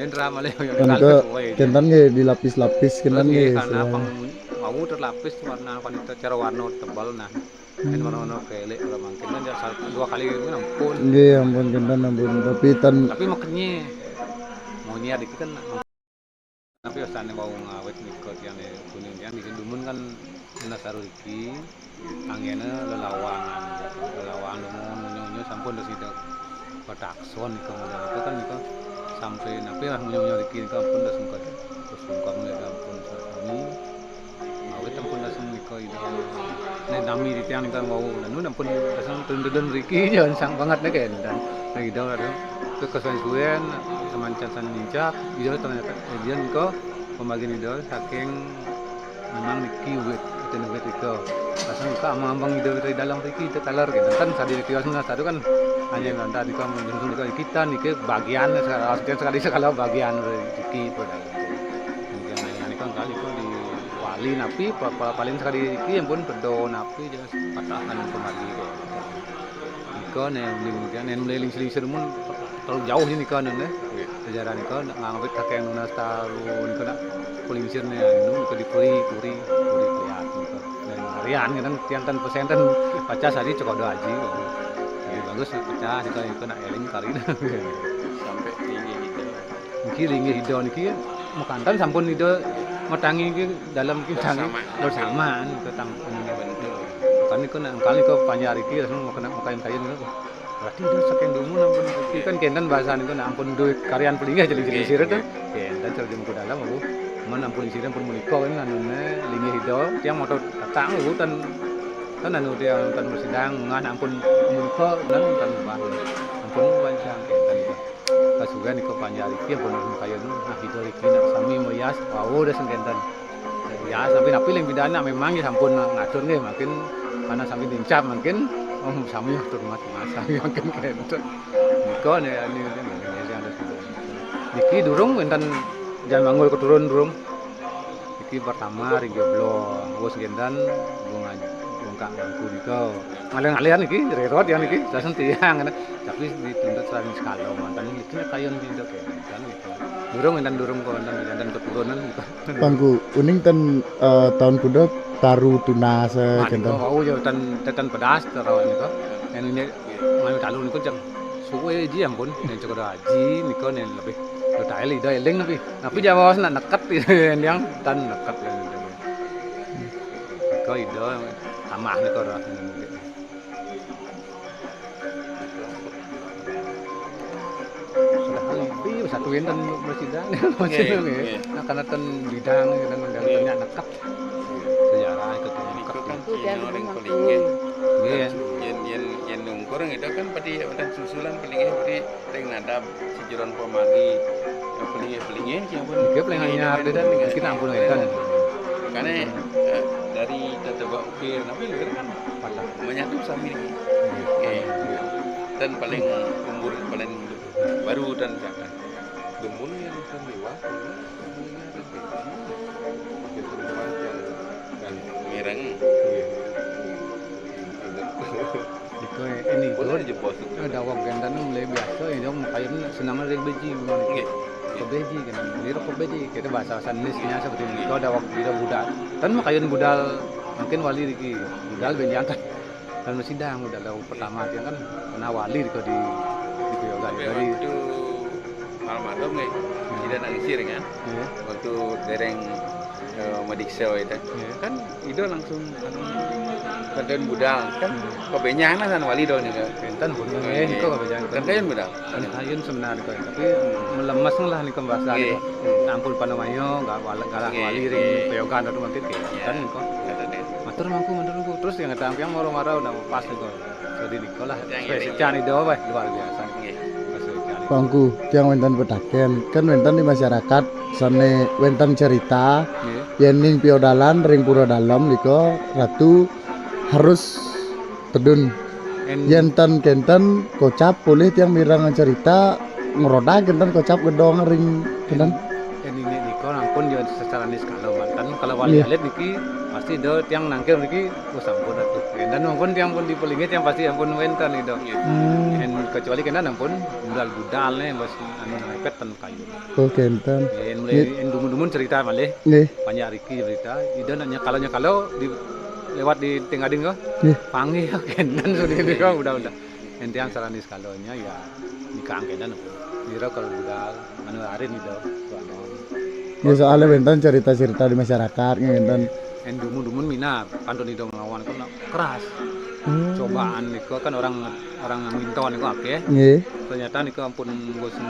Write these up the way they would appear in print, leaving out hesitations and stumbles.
drama le yo Kan ke kentan ge dilapis-lapis kentan ge karena pang mau terlapis warna wanita cara warna tebal nah ini warna kele kalau mungkin kan dua kali itu ampun nggih ampun kentan ampun tapi makanya maunya dikit kan tapi asane mau ngawet nikot yang kuning yang di dumun kan nasaru iki anggene lelawangan nunyu sampun dari situ Patakson itu itu kan itu sampai napi lah nunyu iki ampun dah sungkan mereka ampun kami ngawet ampun dah sungkan itu nih nami di tiang kan mau nanu ampun dasang tundun riki jangan sang banget nih kan dan lagi dah ada kekesuaian semancan ninjak itu ternyata dia niko pembagian itu saking memang niki wet itu nugget itu pasang niko amang itu dari dalam riki itu color gitu kan tadi di kios satu kan hanya nanti di kamu langsung di kita niki bagian sekali sekali bagian riki itu dalam jangan ini kan kali itu di wali napi paling sekali riki yang pun pedo napi jelas patahan pembagi niko nih mulai seling mun terlalu jauh ini kan nih sejarah ini kan ngambil kakek yang nunas tahu ini kan kulingsir nih anu itu dipuri kelihatan dan harian kan tiang pesenten baca sari cukup doa aji jadi bagus pecah itu nak eling kali sampai tinggi gitu mungkin tinggi hidau niki makantan sampun hidau matangi dalam kita bersamaan ke tang kan itu kali ke panjang hari kita semua makan kain itu berarti udah saking dulu nampun kan kenten bahasan itu nampun duit karyan pelingga jadi sirih tuh kenten cerdim ke dalam aku mana nampun sirih pun menikah kan anune lingi hidau tiang motor datang hutan kan anu dia hutan bersidang ngan ampun menikah dan hutan bangun ampun banyak kenten itu kasugan ikut panjang iki pun kayak nu nah hidau iki nak sami moyas wow udah sengkenten ya sampai napi yang bidana memang ya sampun ngatur nggih makin karena sampai dincap mungkin sami atur mas sami makin kenten niko nih ini yang ada niki durung enten jangan manggul keturun durung niki pertama ringgo blong wis gendan bunga bongkak bangku niko ngalir-ngalir niki rerot ya niki dasen tiang tapi dituntut sering sekali mantan niki kayon pindah kan niko durung kok enten keturunan niko bangku uning ten tahun kuda taru tuna sekentan mau yo ten pedas terus niko ini mau talu niko jeng suwe ji ampun nek cukup haji niko nek lebih detail ida eling tapi jawa nak nekat yang tan nekat niko ida tamah niko ra sudah lebih satu enten bersidang macam nggih nah karena ten bidang dan gantennya nekat sejarah ikut nekat kan orang pelingnya nggih yen nungkur itu kan padi udah susulan pelingnya padi teng nadab sejuran pemagi pelingnya yang pun nggih pelingnya dan kita ampun edan karena dari tetebak ukir tapi lu kan menyatu sami dan paling umur paling baru dan jangan demun yang kan mewah dan mireng Iko ini itu dawak gandan mulai biasa ini dong kain senang ring beji ke beji kan liru ke beji kita bahasa sanisnya seperti ini kalau dawak tidak budal kan makain budal mungkin wali riki budal benjangkan dan sidang budal dawak pertama dia kan kena wali di yoga dari itu almarhum nih tidak nangis kan waktu dereng Madikso itu kan itu langsung kenten budal kan kebenyangan kan wali do nih kenten pun kok kebenyangan kenten budal ayun sebenarnya kok tapi melemas lah nih bahasa ampun panamayo enggak wali ring peyogan atau mungkin kan kok matur mangku terus yang ngetang yang marah-marah udah pas nih kok jadi niko lah spesial itu luar biasa bangku yang wenten pedaken kan wenten di masyarakat sane wenten cerita yen ning piodalan ring pura dalam liko ratu harus tedun yen kenten kocap boleh tiang mirang cerita ngeroda kenten kocap gedong ring kenten ini Niko ampun yo secara nis kalau mantan kalau wali alit niki pasti do tiang nangkil niki wis ampun atuh. Dan ampun tiang pun dipelingi tiang pasti ampun wenten itu. En kecuali kena ampun budal-budal nih bos anu nepet ten kayu. Oh kenten. En mulai en dumun-dumun cerita malih. Nggih. Banyak Riki cerita. Ida nanya kalau di lewat di Tengading kok. Nggih. Panggil ya kenten sudah itu kok udah. En tiang secara nis kalonya ya nikah kenten ampun. Kira kalau budal anu arin itu. Ya soalnya wenten cerita-cerita di masyarakat ngenten. En dumun-dumun minat kantun itu ngelawan kan keras. Cobaan niko kan orang minton niko akeh. Nggih. Ternyata niko ampun bosen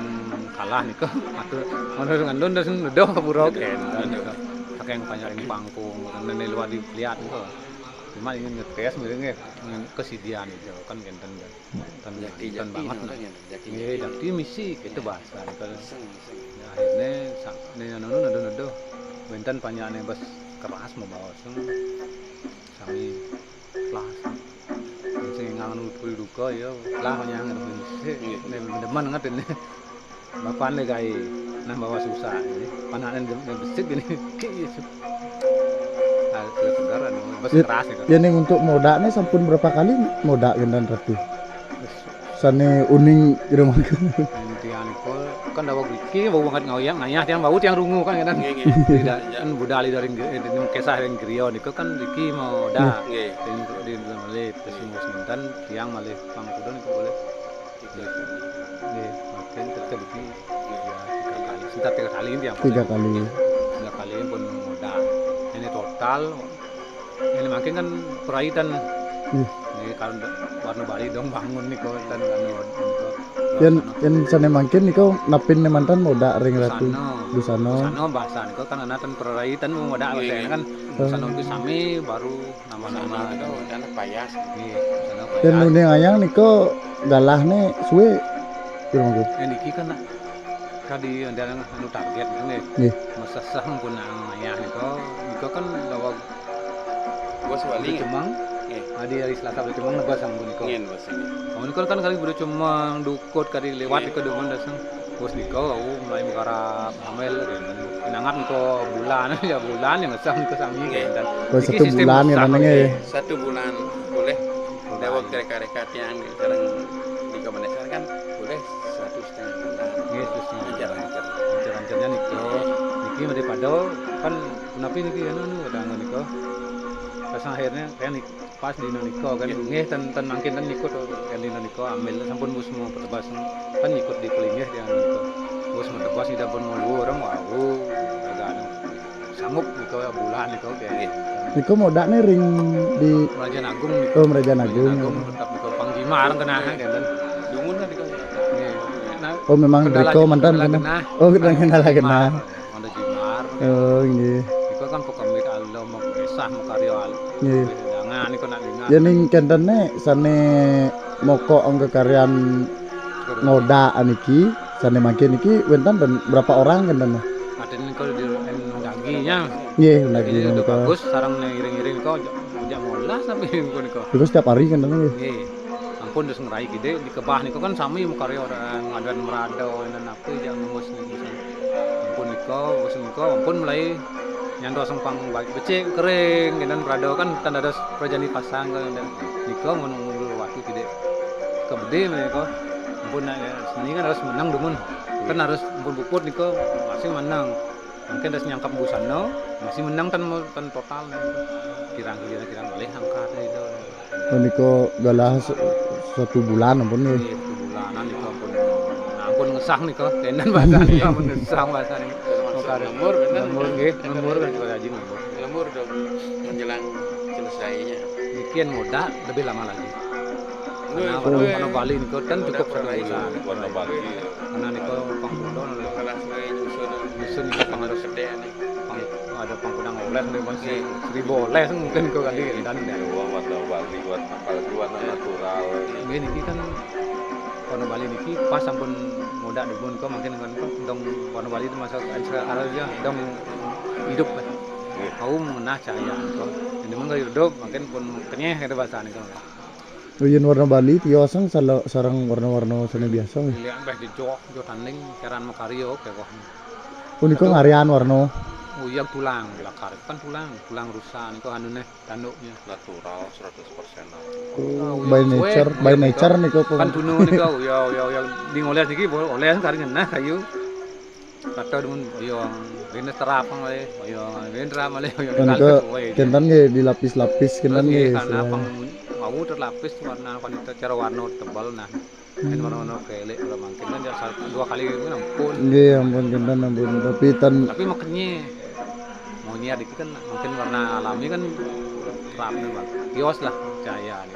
kalah niko. Atuh ono ngandon dan udah buruk kan niko. Saking banyak ini pangkung dan luar dilihat niko. Cuma ingin ngetes mirengnya kesidian itu kan genten kan jati banget nah. Nggih, jati misi itu bahasa niko. Akhirnya anu nado benten panjangnya bos keras mau bawa sami kelas sing nganu duka ya lah nyang demen ngerti nih bapakne gawe nang bawa susah ini pananen besik gini kegaran bos keras itu ya ning untuk moda nih sampun berapa kali moda genten ratu sane uning di rumah tiang itu kan dawa Riki bau banget ngoyang ngayah tiang bau tiang rungu kan kan tidak kan budali dari kisah yang griyo niku kan Riki mau dah di malih terus sementan tiang malih pangkudon niku boleh nggih makin tetep Riki ya 3 kali tiang 3 kali pun modal ini total ini makin kan peraitan ini kalau warna Bali dong bangun nih kau dan yang sana mungkin niko napin mantan moda ring ratu busano bahasa niko kan anatan peraitan moda kan busano itu sami baru nama-nama itu dan payas dan uning ayang niko galah nih suwe pirang niki kan kadi andalan anu target gitu nggih mesesah pun ayah niko kan lawag bos wali cemang di hari Selasa beli cemang nebas sang buniko. Kamu niko kan kali beli cemang dukut kali lewat niko demen dasang. Bos niko mulai menggarap amel nangat niko bulan ya bulan yang ngesang niko sami dan. Bos 1 bulan ya namanya ya. 1 bulan boleh. Dawak rekat-rekat yang sekarang di Kemendesan kan boleh 1,5 bulan. Nggih, terus lancar-lancarnya niko. Niki daripada kan kenapa niki anu ada niko. Pas akhirnya kayak pas di Niko kan nggih ten mangkin ten ikut kan di Niko ambil sampun bus mau petebas kan ikut di pelingih dia Niko bus mau tebas tidak pun mau orang wow agak anu sanggup Niko ya bulan Niko kayak gitu Niko moda nih ring di Raja Agung Niko Raja Agung tetap Niko Pangjimar kena kan dumun kan Niko oh memang Niko mantan kan oh kita kenal kena ada Jimar oh nggih Niko kan pokoknya Allah mau kisah mau karya nggih jangan Niko nak dengar ya ning kentene sane moko angka karyan moda aniki sane makin niki wenten dan berapa orang kentene ada Niko di daginya nggih lagi itu bagus sarang ngiring-ngiring kok ujak molas tapi Niko itu setiap hari kentene nggih ampun terus ngerai gede di kebah Niko kan sami karya orang ngaduan merado dan apa yang ngurus ampun Niko ampun mulai yang doa sempang baik becek kering dan berado kan tanda dos projani pasang kan dan Niko menunggu waktu gede kebede Niko ampun seni kan harus menang dumun kan harus ampun buput Niko masih menang mungkin harus nyangkap busano masih menang tan total kirang boleh angkat itu Niko galah 1 bulan ampun nih 1 bulanan Niko ampun ngesah Niko tenan bahasa Niko ampun ngesah bahasa Niko lembur nggih lembur kan juga haji lembur dong menjelang selesainya bikin muda lebih lama lagi karena Bali Niko kan cukup 1 bulan Bali karena Niko pangkudon kalau nyusun Niko pengaruh gede nih ada pangkudang oleh nih masih 1000 oleh mungkin Niko kali dan warna Bali buat apalagi warna natural ini kan warna Bali niki pas sampun muda dibun kok makin kan dong warna Bali itu masuk arahnya dong hidup kan kau mengenah cahaya kok ini mah hidup makin pun kenyeh ada bahasa nih kok Ujian warna Bali tiosang sarang warna-warna sana biasa lihat beh di jok tanding karan makario kayak kok Uniko ngarian warno. Oh iya tulang, lakar kan tulang rusak niko anune tanduknya. Natural 100%. By nature niko Kan bunuh niko yo di ngoles iki oleh kari ngenah kayu. Kata dun yo rene terapang le, yo rendra male yo Uniko kentan ge dilapis-lapis kentan ge. Karena mau terlapis warna wanita cara warna tebal nah. Kan warna kelek kalau mungkin kan ya 2 kali itu ampun. Nggih ampun kentan ampun Tapi makanya maunya dikit kan mungkin warna alami kan terap nih bang. Kios lah cahaya nih.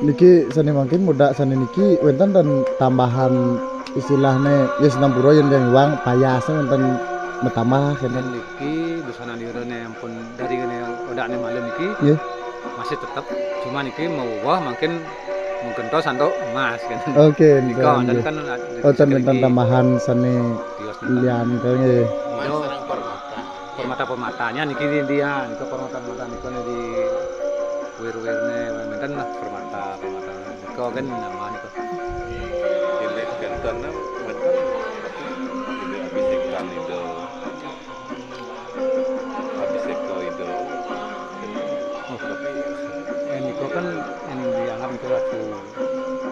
Niki sani mungkin muda sani niki wenten dan tambahan istilahnya ya senam pura yang uang payasnya wenten bertambah Dan kentan. niki busana dirone ampun dari ini udah nih malam niki Nggih. masih tetap cuma niki mau wah mungkin tos sandok emas kan. Oke, Niko dan kan wenten tambahan sani kios lian kayaknya. itu permata-permatanya niki dia niko permata-permata niko di wir-wirne kan lah permata niko kan nama niko Ini kentannya betul itu abisekan itu. Abiseko itu. niko kan yang dianggap itu ratu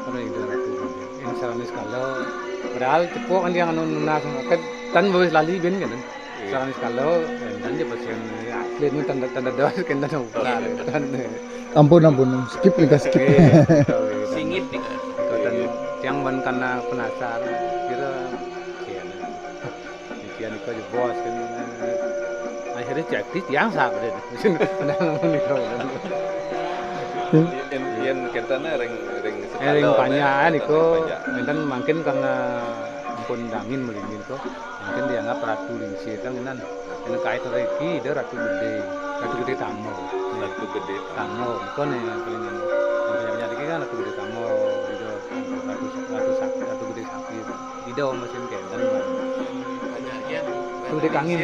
karena itu ratu ini saranis kalau padahal cepok kan dia nuna kan tan boleh lali ben kan saranis kalau dan dia pasien asli ini tanda dos kan tanda ukar kan Ampun skip nih skip. Singit nih. dan yang ban karena penasaran kira kian niko je bos kan akhirnya jadi yang sabar deh padahal niko Yen kentannya ring ring panjang niko dan mungkin karena ampun dangin melingin kok mungkin dianggap ratu lingsir kan nan ini kait lagi dia ratu gede tamu Ratu gede. tamu kok nih kelingin banyak dikit kan ratu gede tamu itu ratu gede sapi itu mesin kendan ratu gede kangin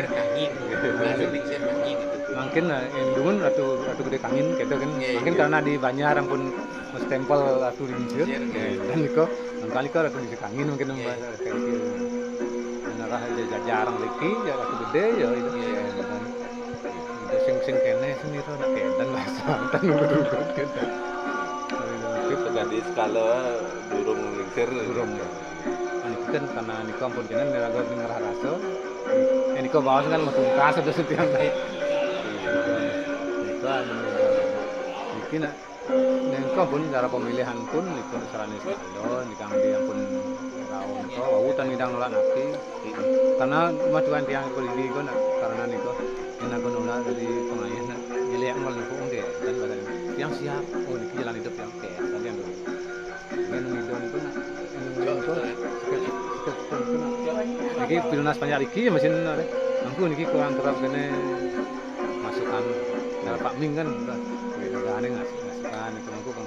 mungkin yang dulu ratu gede kangin gitu kan mungkin karena di Banjar ampun stempel ratu lingsir dan niko kali kau ratu gede kangin mungkin bahasa kayak gitu karena jarang lagi ya ratu gede ya itu sing kene sing itu nak kendan bahasa tan urut gitu Ganti skala durung lingsir. durung ini kan karena niko ampun kene neraga ngerah rasa niko bawas kan matungkas ada setiap mungkin nengko pun cara pemilihan pun itu sarane sekalo nikang dia pun raon ko wawutan ngidang nolak napi karena majuan tiang ko di ko karena niko ina ko nolak dari pengayan jadi yang mal niko unde dan badan yang siap oh niki jalan hidup yang ke kalian dulu kan ngido niko niki pilunas banyak iki mesin angku niki kurang kerap kene masukan dari Pak Ming kan udah aneh ngasihkan itu aku kan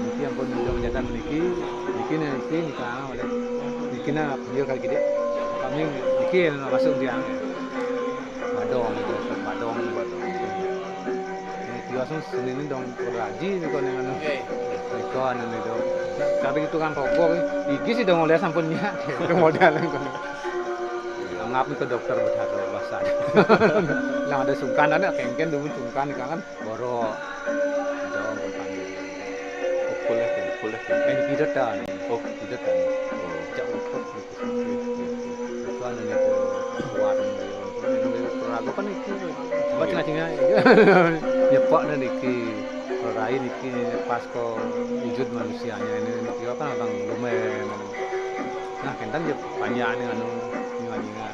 niki yang pun udah menjadikan niki nikah oleh niki na beliau kali gede Pak Ming niki masuk dia badong buat niki langsung senin dong raji niko dengan niko anu itu tapi itu kan rokok iki sih dong oleh sampunnya itu modal kan ngap ke dokter berhati bahasa yang ada sungkan ada kengken dulu sungkan kan boro dong bukan Boleh. ini tidak dan tidak dan cak utuh itu kan itu kuat aku kan iki coba cengah nyepak dan iki rai iki pas ko wujud manusianya ini iki kan abang lumayan nah kentan je panjang anu nyinga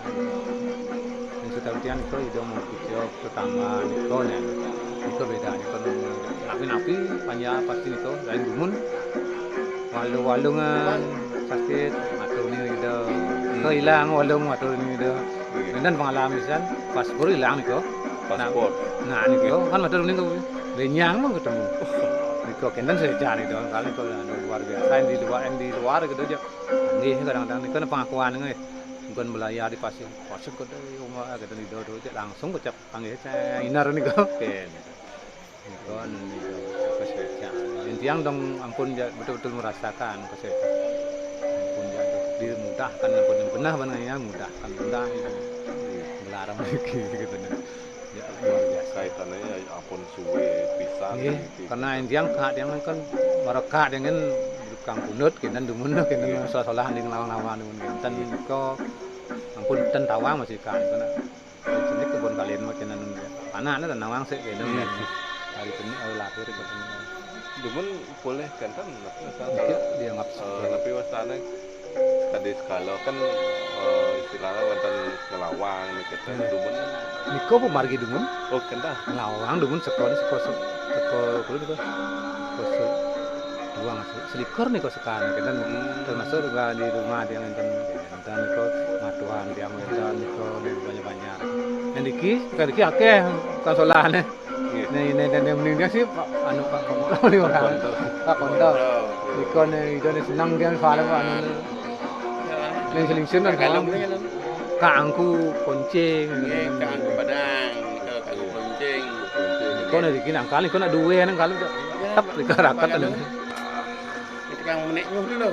yang sekarang itu udah mau video pertama itu nih itu beda itu napi panjang pasti itu lain gumun walungan sakit matur ni itu hilang walung matur ni itu dan pengalaman misalnya paspor hilang itu Paspor. nah itu kan matur ni itu lenyang mau ketemu itu kendan saya cari itu kali itu luar biasa di luar gitu aja nih kadang-kadang itu pengakuan nih bukan belayar di pasir kok rumah gitu di dodo langsung ucap panggil saya inar nih kok ken kon itu kesehatan intiang dong ampun betul-betul merasakan kesehatan ampun jatuh di mudahkan ampun benar benarnya mudahkan benar itu melarang lagi gitu ya luar biasa kaitannya ya ampun suwe pisan Nggih, gitu. karena yang kak yang kan mereka dengan kang punut kinten dumun kinten solah ning lawan-lawan kinten ko ampun ten tawang masih kan kana jenis kebun kalian mah kinten panana dan nawang sih kinten hari ini lahir itu Dumun boleh kan dia ngap tapi wasana tadi skala kan istilahnya wonten ngelawang gitu dumun niko pemargi dumun oh kentah ngelawang dumun seko kulo itu kose dua ngasih selikur nih kok sekarang kita termasuk juga di rumah yang enten niko matuan yang enten niko banyak banyak yang diki akeh kan solane ini dan yang meninggal sih anu Pak Kondo nih orang Pak Kondo niko nih senang dia soalnya Pak anu nih seling-seling kan kaangku koncing Kang Padang, Kang Bonceng. niko nih diki nang kali kok nak duwe nang kali tetap dikarakat Itu Kang menek dulu.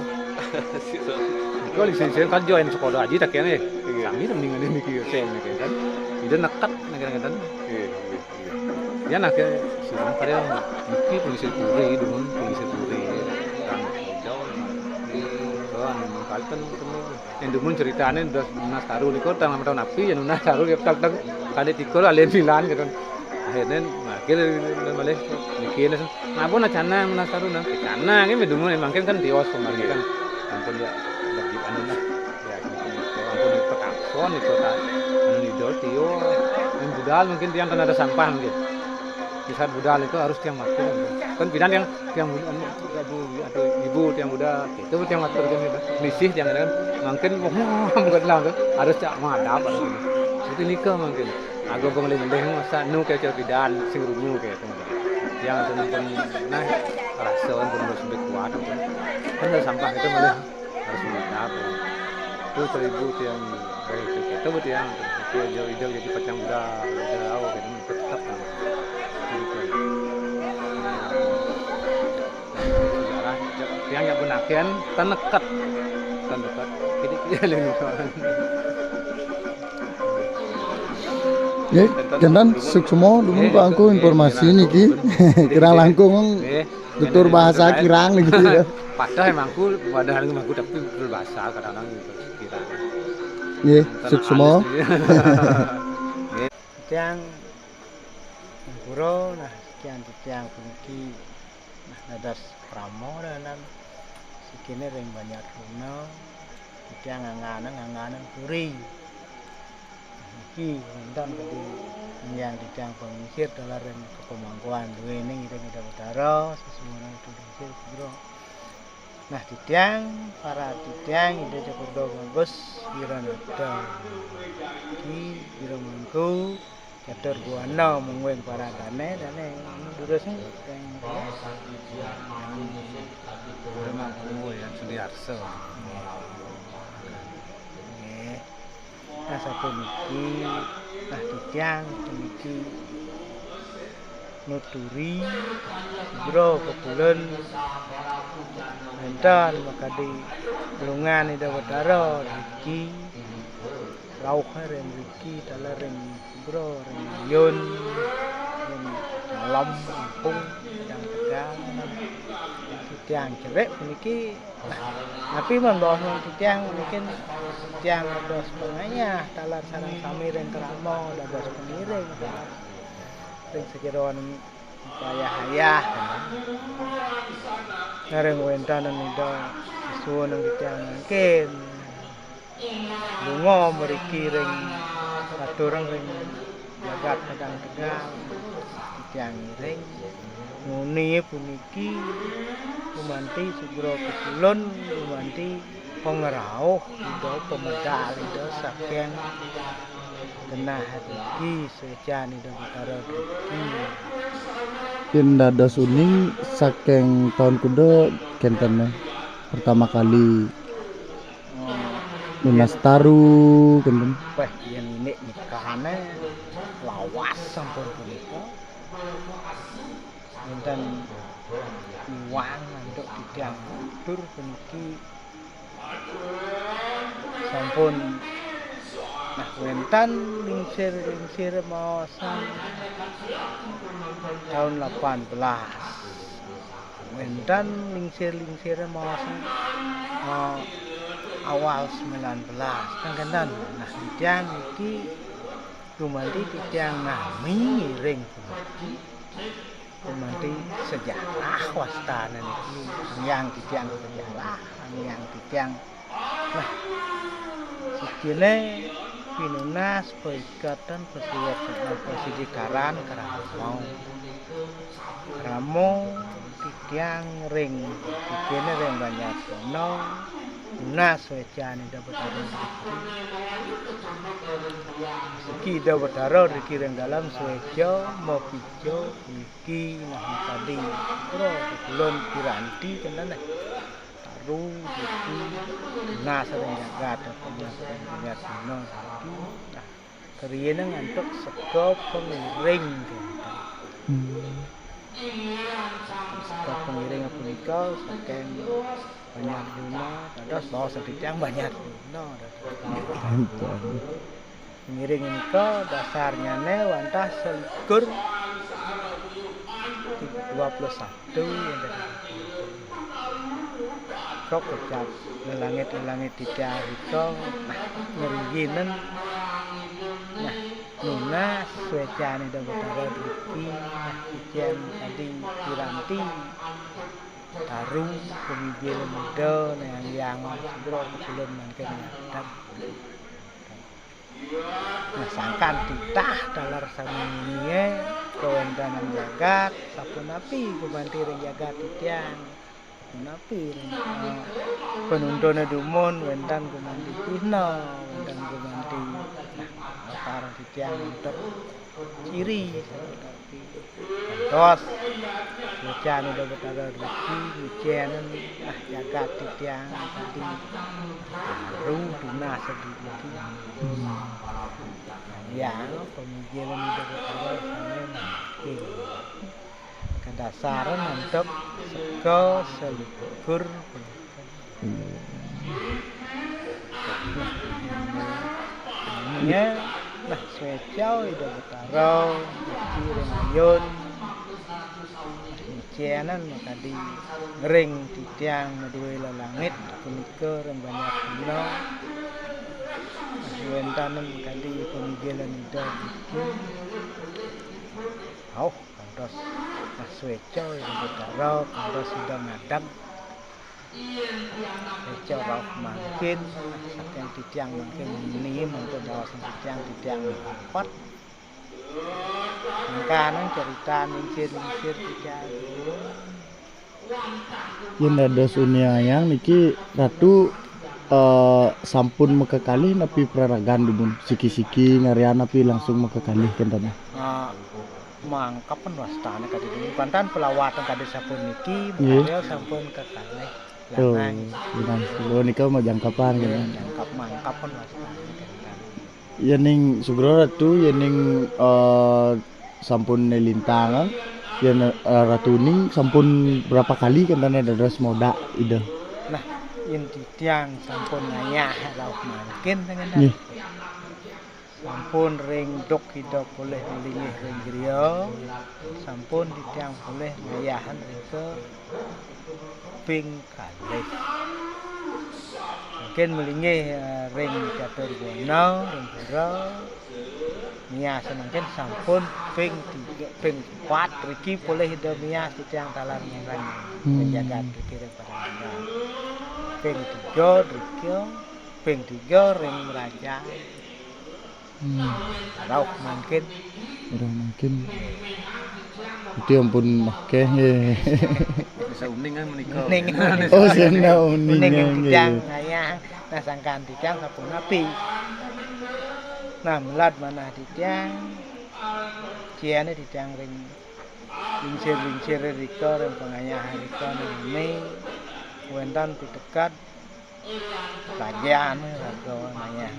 Kau lisensi kan join sekolah aja tak kene. Kami mendingan ini mikir sen kan. Itu nekat negara-negara. Ya nak siapa kalian mikir polisi puri dulu polisi puri kan jauh. Soalnya mengkali kan yang dulu ceritanya udah Nas Taru nih kau tahun api yang Nas Taru ya tak kali tikul alien filan gitu. Akhirnya akhirnya malah mikir ngapun acana Nas Taru nah acana ini dulu emang kan tios kemarin kan ampun ya lebih anu lah ya ampun petakson itu tak anu itu tio yang budal mungkin yang kan ada sampah mungkin di saat budal itu harus tiang mati kan bidan yang atau ibu tiang muda itu tiang mati kan itu misih tiang kan mungkin mungkin lah harus cak madap itu nikah mungkin agak pengelih masa nu kayak bidan sing rumu kayak itu yang pun nah rasa kan pun harus lebih kuat kan ada sampah itu malah harus menghadap itu 1000 yang itu betul yang hijau jadi pecang muda awal gitu tetap kan yang yang benakian tenekat jadi kita Ya, jantan suksumo dulu bangku informasi niki kira langkung tutur bahasa kirang gitu ya. Padahal emangku padahal emangku tapi berbahasa kadang-kadang kirang. Nggih, suksumo. Tiang guru nah sekian tiang puniki nah dadas pramo dan sikine ring banyak runa tiang nganganan puri iki wonten kadi yang tiang pengikir dalam ring kepemangkuan duwe ning ring udara sesuatu itu bro. Nah tiang para tiang ide Cokodo bagus Wiranada iki biro mangku Catur buana mungweng para dane durusnya yang yang Sudiarso. Nah satu niki nah tiang niki nuturi bro kebulan enten maka di belungan ida wadara niki rauh rem niki dalam bro rem yun rem malam kampung yang tegal tiang cerek niki tapi membawa tiang mungkin tiang ada sebagainya talar sarang kami dan teramo ada pengiring ring sekiron upaya hayah ngareng wentanan itu suwon yang tiang mungkin bunga meriki ring aturang ring jagat pedang tegal tiang ring nguni puniki umanti sugro kekulon umanti pengerauh itu pemedal itu saking kena hati sejan itu utara duki Yen dados uning saking tahun kuda kenten pertama kali Lunas Taru kenten wah yang ini nikahane lawas sampun punika enten uang untuk didang tur puniki sampun nah wentan lingsir maosan tahun 18 wentan lingsir maosan awal 19 kangenan nah titiang iki gumanti titiang nami ring gumanti sejarah wastana niki yang titiang sejarah yang titiang nah sikile pinunas Perikatan Persidikaran Karamo titiang ring tikene ring banyak no nas wecane dapat iki dapat riki ring dalam suejo mopijo iki nah tadi bro kulon piranti kenan taru iki nas ring jagat banyak no iki nah keriyene ngantuk sego pengiring pengiring punika saking banyak duna terus bawa sedikit banyak duna pengiring menika dasarnya ne wantah selikur 21 yang tadi kok kecap langit tidak itu ngeriginan nah nuna swecane dawetara riki ijen tadi piranti taru pemijil muda yang sebro belum mungkin dan nah sangkan titah dalar saminie kawendanan jagat sapunapi gumanti ring jagat titiang napi penuntun dumun wendan gumanti pina wendan gumanti nah para titiang untuk ciri tapi terus hujan udah betara rezeki hujan nah jagat titiang tadi baru duna sedikit ya pemikiran udah betara sana makin kedasaran untuk sego selikur nah nah swecau udah betara rezeki remayon cianan tadi ring titiang madue langit punika rem banyak dina wentanen tadi pemikiran ida iki kantos asweco betara kantos sudah ngadap Eco rauh makin saking titiang makin ini untuk dawasan titiang empat kanan cerita lingsir titiang yen dados uniayang niki ratu sampun mekekali napi praragan dumun siki-siki ngarian napi langsung mekekali kentana mangkapan wastane kadhe pantan pelawatan kadhe sampun niki beliau sampun kekalih lanang lo nika mah jangkapan gitu jangkap mangkapan wastane kentana yening sugro ratu yening sampun nelintang yen ratu ning sampun berapa kali kentana dados moda ide nah yen titiang sampun ngayah rauh mangkin dengan sampun ring dok hidup boleh melingih ring griya sampun titiang boleh ngayahan ring ke ping kalih mungkin melingih ring catur bono ring pura nias mungkin sampun ping 4 riki boleh hidup nias titiang talar ngarang menjaga pikiran para ping 3 riki ping 3 ring raja rauh mungkin itu ampun oke bisa uning kan menikah oh sena uning titiang ngayah nah sangkan titiang sampun api nah melat mana titiang ciane titiang ring lingsir rika ring pengayahan rika ini wentan pitekat kajian raga ngayah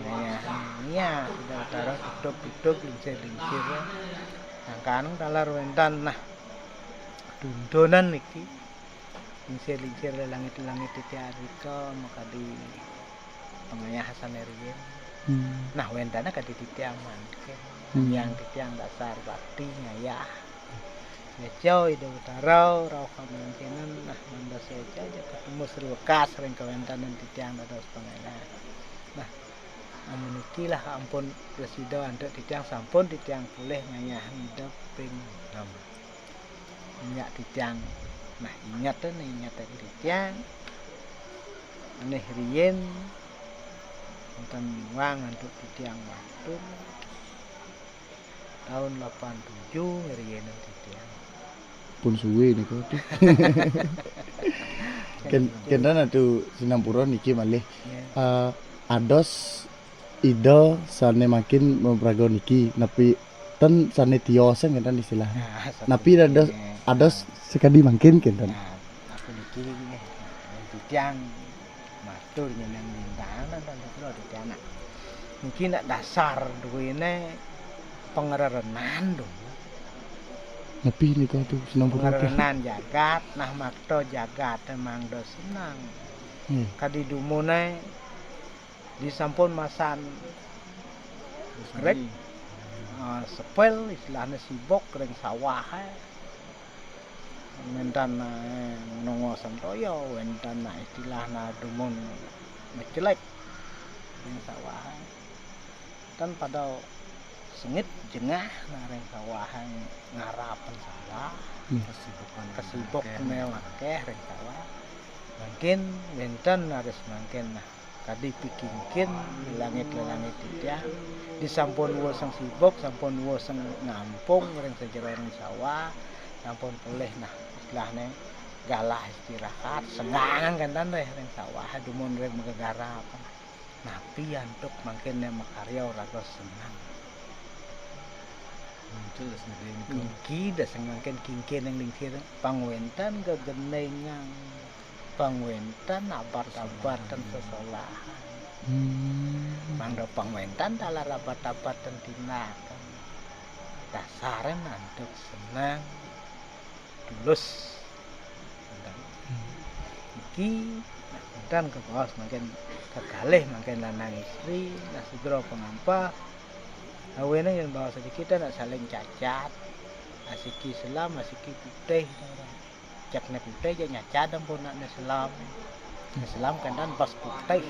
iya sudah taruh duduk lingsir sangkan talar wentan nah dundonan niki lingsir langit titiang rika maka di pengayah sane riyen. Hmm. Nah wentana ka titiang mangke. Yang titiang dasar bakti ngayah. Ngecoy do utara rau kamangkenan nah manda seja aja ketemu seru kas ring kawentanan titiang dados pengayah. Nah amun iki lah ampun presida antuk titiang sampun titiang pulih ngayah hidup ping 6. Nyak titiang. Nah ingat titiang. Aneh riyen wonten wang antuk titiang Batur. Tahun 87 riyen titiang. Pun suwe niku. Kendan atu Sinampura niki malih ados ida sane makin memprago niki napi ten sane tiosen kendan istilahnya. Napi ados sekadi makin kendan. Nah, aku niki titiang matur nyeneng lintang dan kula titiang nak. Niki nak dasar duwene pengererenan dong. Napi niku atu Sinampura. Pengererenan jagat nah makto jagat emang do senang. Kadi dumune disampun masan grek sepel istilahnya sibok ring sawah mentan nongo santoyo wentan istilahna dumun mecelek ring sawah dan pada sengit jengah ring sawah ngarapen sawah kesibuk mewakeh ring sawah mungkin wentan harus mungkin nah kadi pikingkin langit titiang disampun woseng sibuk sampun woseng ngampung ring sejero ring sawah sampun pulih nah istilahne galah istirahat sengangan kentan deh ring sawah dumun ring megegarap napi antuk mangkin makarya ora senang muncul sendiri niki da sengangken kingkin ning lingkir pangwentan gegenengan pangwentan abat-abatan sesolahan. Mangga pangwentan dalah abat-abatan tindakan. Dasaren antuk senang tulus. Iki dan ke bos makin kekalih makin lanang istri nah segera pengampah awene yang bawa sedikit nak saling cacat asiki selam asiki putih cakne putih je nyacat ampun nak selam kandan pas putih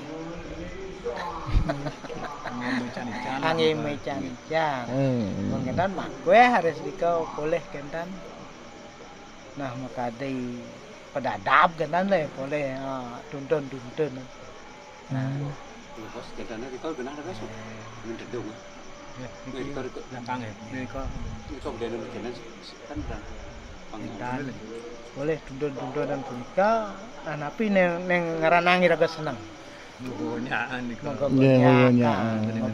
angin mecan-mecan mengendan makwe harus dikau boleh kendan nah makadai pedadap kendan le boleh tuntun nah bos kendan dikau benar guys mendedung Niko sok dene kendan kan dan boleh tuntun dan punika napi neng ngaranangi raga senang nyaan niku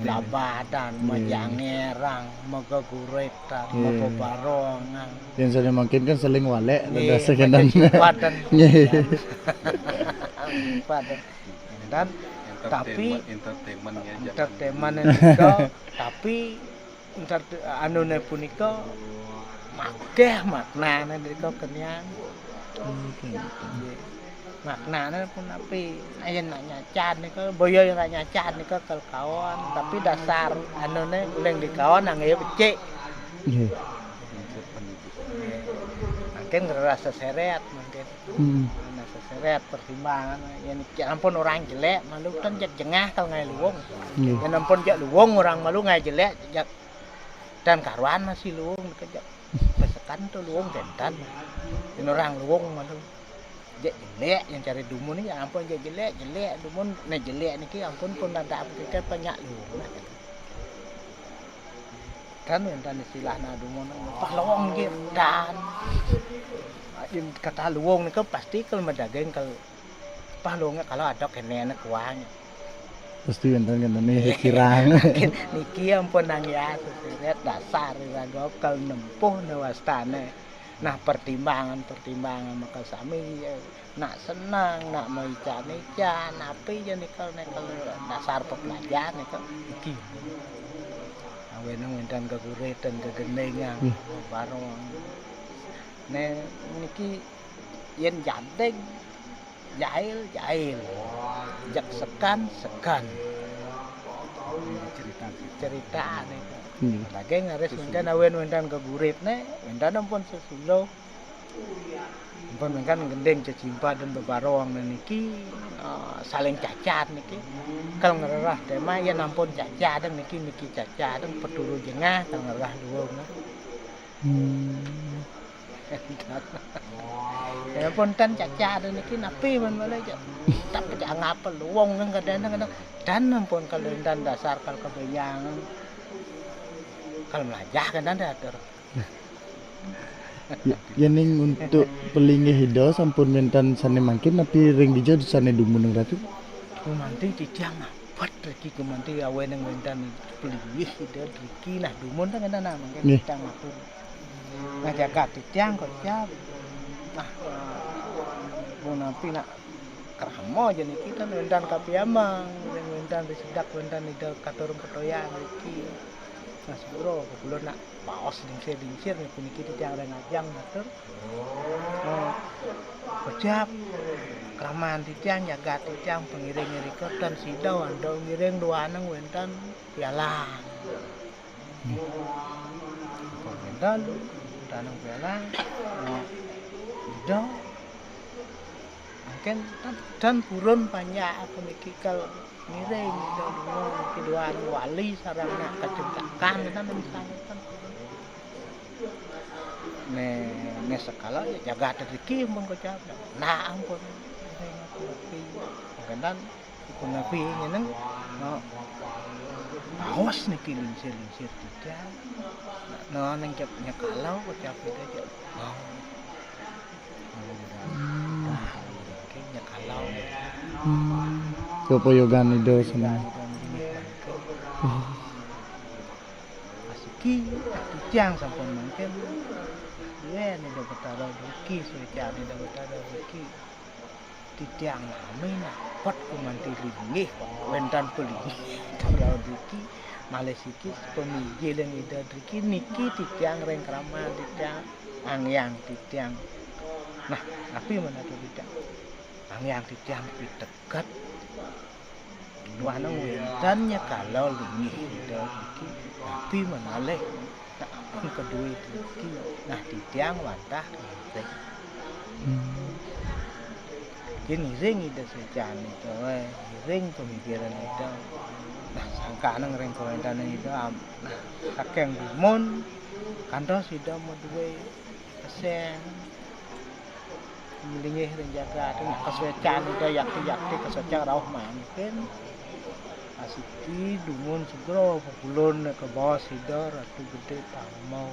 Labatan, majangerang, maga guretan, maga barongan. Yang saya makin kan seling walek ada sekenan. Padan. Padan. Dan tapi entertainment juga tapi anune punika makeh maknane niku kenyang. Maknanya pun api ayen nak nyacan niku boyo yang nak nyacan niku kel kawan tapi dasar anune uleng di kawan nang ya becik. Nggih. Mungkin ngerasa seret mungkin. Ngerasa seret pertimbangan yen iki ampun orang jelek malu kan jengah kal ngai luwung. Yen ampun jak luwung orang malu ngai jelek jak dan karuan masih luwung kejak. Pesekan tuh luwung kentan. Yen orang luwung malu jelek yang cari dumun ni ampun jelek dumun nah jelek niki ampun pun ada pikir banyak lu kan enten istilahna dumun pahlong gitu dan kata luwung niku pasti kalau medageng kalau pahlongnya kalau ada kene kuahnya pasti enten nih kirang niki ampun nang ya seret dasar raga kal nempuh nawastane. Nah pertimbangan maka sami nak senang nak meja-meja napi je nikel dasar pepelajaran nikel iki awen enten keguretan kegendengan barong niki yen jandeng jahil jak sekan cerita nih lagi ngaris wendan awen ke gurip nih wendan ampun sesulo ampun kan gendeng cecimpa dan bebarong niki saling cacat niki kalau ngerah tema ya nampun cacat dan niki cacat dan pedulu jengah kalau ngerah dua ya pun tan cacat dan niki napi man malai tapi jangan apa luang kan kadang-kadang dan ampun kalau dan dasar kalau kebayang kalau melajah kan ada Yening untuk pelingi hido sampun mentan sane mangkin tapi ring dijo sane dumun ratu. Kumanti titiang apat lagi kumanti awen yang mentan pelingi hido riki nah dumun kan ada nama kan titiang aku. Nah jaga titiang kok siap. Nah napi nak keramo aja nih kita mentan kapiamang yang mentan disidak mentan hido katurung ketoyan riki. Nah sebro belum nak paos dingsir nih puniki titiang ada ngajang matur. Pejap keraman titiang jaga titiang pengiring riko dan sidau ando ngiring dua nang wentan pialang. Wentan tanang pialang. Sidau mungkin dan purun banyak puniki kalau ngiring kedua wali sarang nak kecentakan kan misalnya kan ne sekala jaga rezeki mun ko jawab nah ampun kan pun nabi nyeneng awas nih lincir tidak nah nang capnya kalau ko capek aja kayaknya kalau Coba yogan ido sana. Asiki titiang sampun mungkin ya ni dapat taruh rezeki sudah ni dapat taruh rezeki titiang kami nak pot kumanti linggih wentan pelingi taruh rezeki malesiki pemijil yang ida rezeki niki titiang reng keraman titiang angyang titiang nah tapi mana tu titiang angyang titiang pitekat dua nang wentannya kalau linggih ida rezeki tapi menaleh tak kedua rezeki nah titiang wantah jadi ring ida sejan itu ring pemikiran itu nah sangka nang ring kawentan itu nah kakeng dimun kantos ida mau dua kesen melingih ring jaga itu kesucian itu yakti kesucian rauh mungkin asiki dumun segera pulun ke bawah sidar ratu gede tamau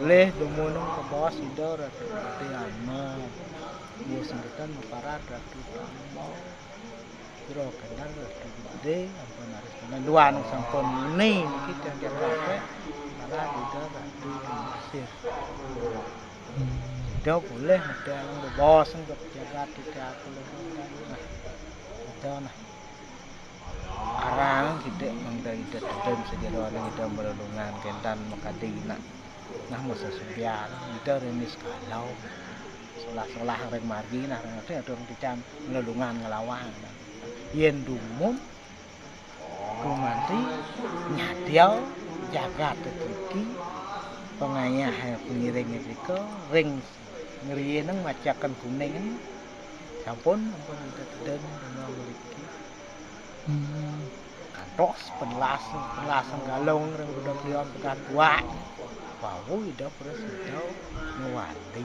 boleh dumun ke bawah sidar ratu gede amau dia singkatan maparat ratu tamau segera kenal ratu gede ampun harus kenal dua nang sampun ini kita jaga para sidar ratu Mesir dia boleh ada yang bos nggak jaga tidak boleh nah arang kita mengdai dan sejalan kita melulungan kentan makadina nah masa subian kita remis kalau selah reng margi nah ada orang dicam melulungan ngelawan yen dumun kumanti nyadiau jaga tetiki pengayah pengiring itu ring ngeri nang macakan kuning sampun kita dengan memiliki kantos penlas galong reng udah prion pekan tua bau ida terus itu ngewali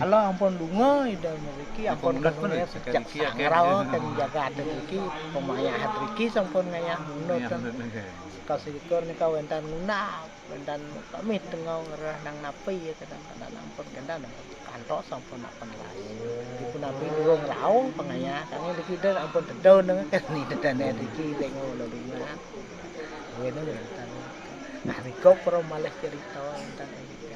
kalau ampun lunga ida memiliki ampun katune sejak sarau kan jaga rezeki pemaya rezeki sampun ngayah munut kan kasih ikor ni kau entan guna entan pamit tengau ngerah nang napi ya kadang-kadang ampun kendang kantos sampun nak penlas dipun napi durung raung pengaya kami dikida ampun tedon nang kan ni dedane iki tengok lulungan wene entan nah riko pro malih cerita entan iki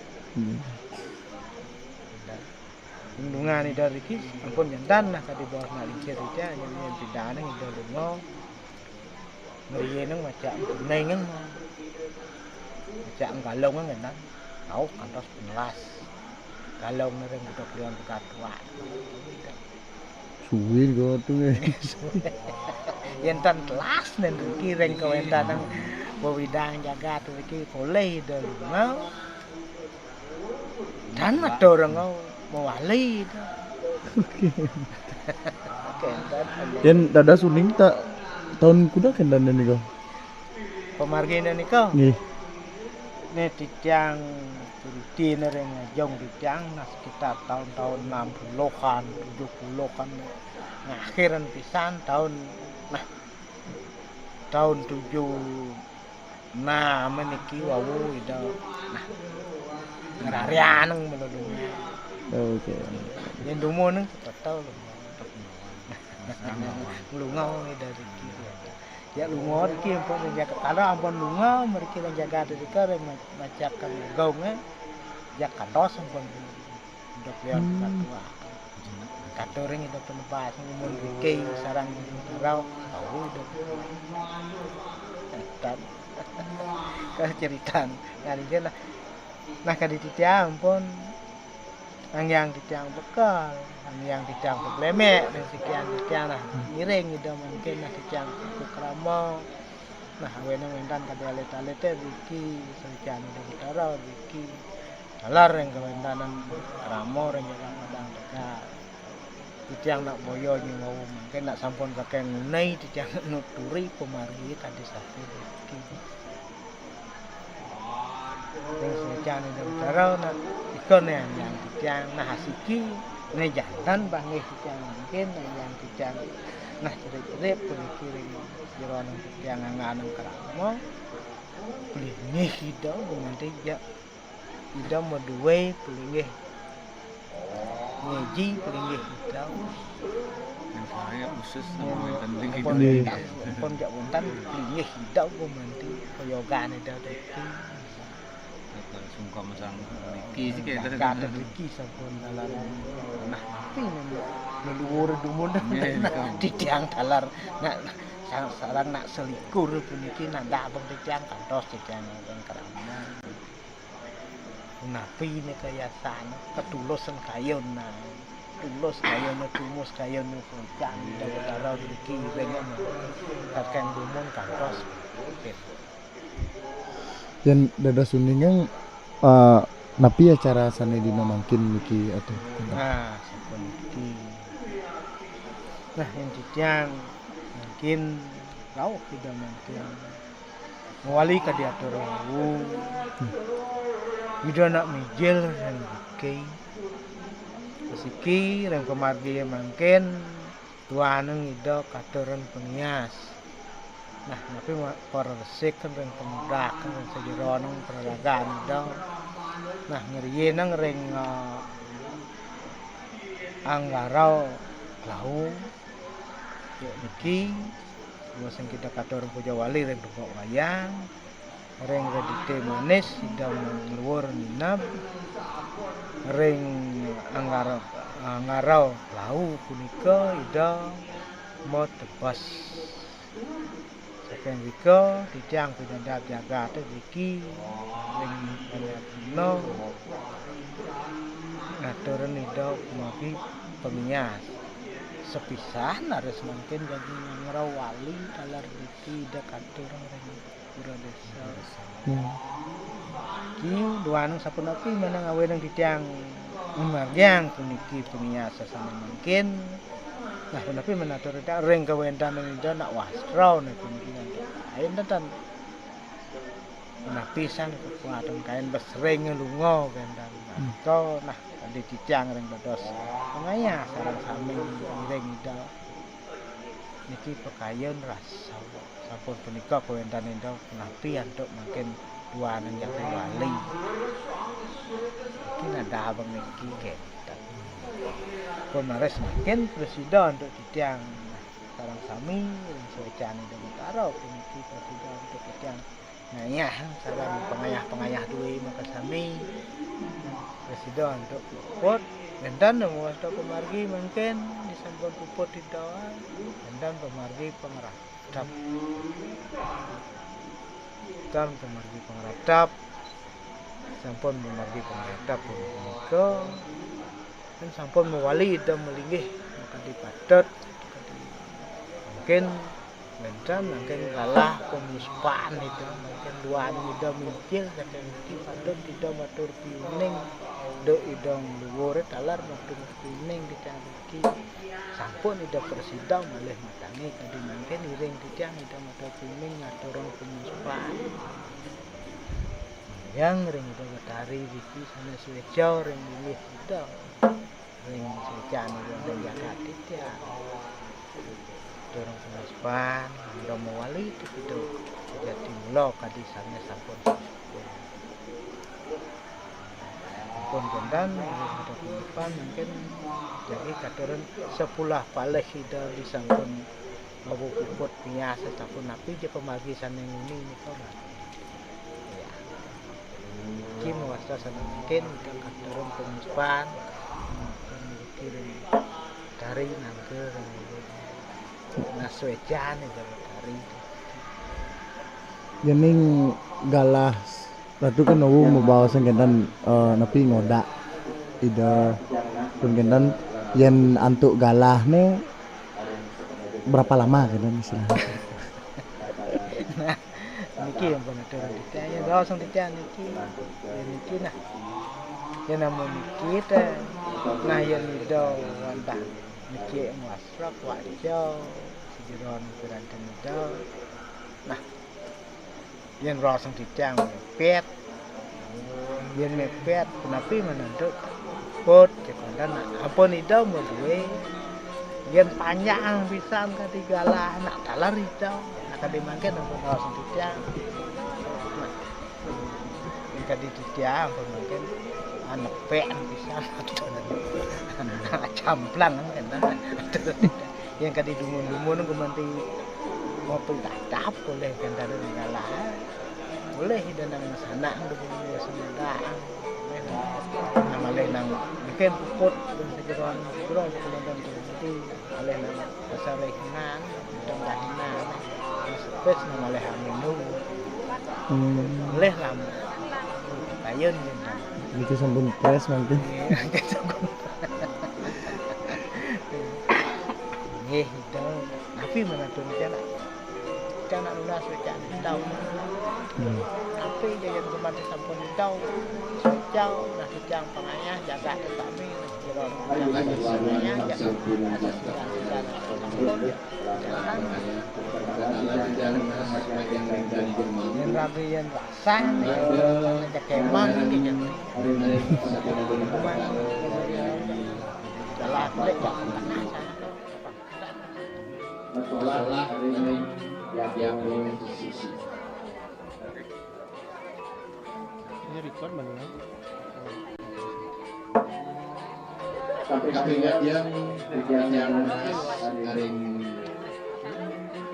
Undungan ni dari iki ampun jantan nah kadi bawah nak cerita yang pindahane ida lunga ngeriye nang macak neng macak galong kan tau kantos penlas galong ring udah klian katua. Suwi kok tuh. Yen tan kelas nen iki ring kawentan nang Widang jaga tu iki boleh dah ngau. Dan ada orang ngau mewali dah. Yen dada suning tak tahun kuda kendan niko. Pemargi niko. Nggih. Nih tijang rutin ring jong tijang nah sekitar tahun-tahun 60-an, 70-an. Ngakhiran pisan tahun tahun 76 meniki wawu ida nah ngararianeng melodungnya. Oke. Yang dumo neng tahu lungau ida iki. Ya lungo iki ampun jaga kalau ampun lungo mereka yang jaga dari kare macakan gaungnya ya kandos ampun udah lihat katua katoring itu tempat umum riki sarang rau tahu itu dan keceritaan kali dia nah kali dia ampun yang ditiang bekal yang ditiang beklemek dan sekian nah miring itu mungkin nah ditiang kukramo nah wenang wendan kada alet-alete riki sekian udah utara riki alar yang kewendanan kramo yang kadang dekat ditiang nak boyo nyuwau mungkin nak sampun kakek ngunai ditiang nuturi pemargi tadi satu riki yang sekian udah utara nah ikon yang ditiang nah hasiki ini jantan bangih ditiang mungkin yang ditiang nah cerit-cerit pemikirin jironan ditiang anganang keramo pelingih hidau nanti ya hidau meduwe pelingih ngeji pelingih hidau Yang saya khusus sama penting pon itu. pon jak wonten pelingih hidau gumanti koyogan hidau deki Sungkam sang Niki sih kayak kada riki sampun dalar nah tapi meluwur dumun ditiang dalar nak sarang nak selikur puniki nak dabeng ditiang kantos ditiang yang kerama napi ini kayasan ketulusan kayon nah tulus kayon tumus kayon puncang dapat darah riki dengan kakek dumun kantos Yen dada suning yang napi acara sana dina mangkin niki atau nah sampun iki nah yang ditiang mungkin tahu tidak mungkin mewali ka diatur wawu tidak nak mijil yang iki siki yang kemargi mungkin tuaneng ida katuran pengias nah tapi para resik kan ring pemuda kan sejeroneng peralagan ida nah ngeriyenang ring anggarau lau ya niki sing kita katur puja wali ring dukok wayang ring redite manis sidang ngluwur ninab ring anggarau lau punika ida mau tebas saking rika ditiang pindah jaga te iki ring no ngaturen ida maki pemias sepisan harus mungkin jadi ngerawali dalar iki ida katur ring pura desa ki duan sapun api menang awe nang ditiang memarjang puniki pemias sesama mungkin nah tapi menatur ring kawentan ida nak wasrau nek puniki kain dan nah pisan kekuatan kain besring lungo kendan kau nah di ditiang ring dados pengaya sareng sami ring ida niki pekayon rasa sampun punika kawentan ida napi antuk makin duanen yang wali iki ada abang niki kendan kemarin makin presiden untuk ditiang sareng sami ring suecane utara puniki presiden untuk ditiang ngayah sareng pengayah duwe maka sami presiden untuk puput dan memuaskan pemargi mungkin disampun puput di dawan dan pemargi pengeratap dan pemargi pengeratap sampun memargi pemerintah pun menika kan sampun mewali ida melinggih kadi padet kadi mungkin mentan mungkin kalah pemuspaan itu mungkin duaan ida mincil kadi iki padet ida matur pining do idong luwur dalar matur pining dicari sampun ida persidang malih matangi kadi mungkin iring titiang ida matur pining ngaturung pemuspaan yang ring ida betari iki sanes wejo ring milih ida ring sejan ring jaga titiang dorong pemuspaan ida mewali itu jadi mula kadi sanes sampun pun gendan ada pemuspaan mungkin jadi katuran sepulah paleh ida disangkun babu puput biasa sampun napi je pemagi saneng ini nika kim wasta sana mungkin kita katuran pemuspaan kirim dari nangke naswejan itu dari Yening galah ratu kan mau bawa sengketan napi ngodak ida sengketan yen antuk galah nih berapa lama kan istilahnya. Niki yang pernah turun di tiang, yang langsung di tiang niki nah, yang namun niki teh, nah yang itu wantah niki masrak wajah, sejiron beranten itu, nah, yang langsung di tiang mepet, yang mepet, kenapa menentuk pot, cekan apun itu mulai, yang panjang pisan katigalah nak talar itu. Kadi mangken ampun langsung ditiang. Yang kadi ditiang ampun mangken anak pean pisan camplang kan. Yang kadi dumun-dumun gumanti mau pendatap boleh kan dari ngalah. Boleh hidanang sana dumun semedang. Boleh nang mungkin puput dan sejeroan bro kemudian terjadi oleh nang dasar rekenan dan kahinan sepes nama leh aminu leh lam kayun gitu Itu sampun press nanti. Itu tapi mana tuh cana lunas cana tahu tapi jangan kemana sampun tahu jauh nah sejang pengayah jaga tetapi jeron jaga semuanya jaga yang rapi yang rasah jaga kemang gitu jalan boleh masalah ini yang sisi. ini record mana? Tapi yang haring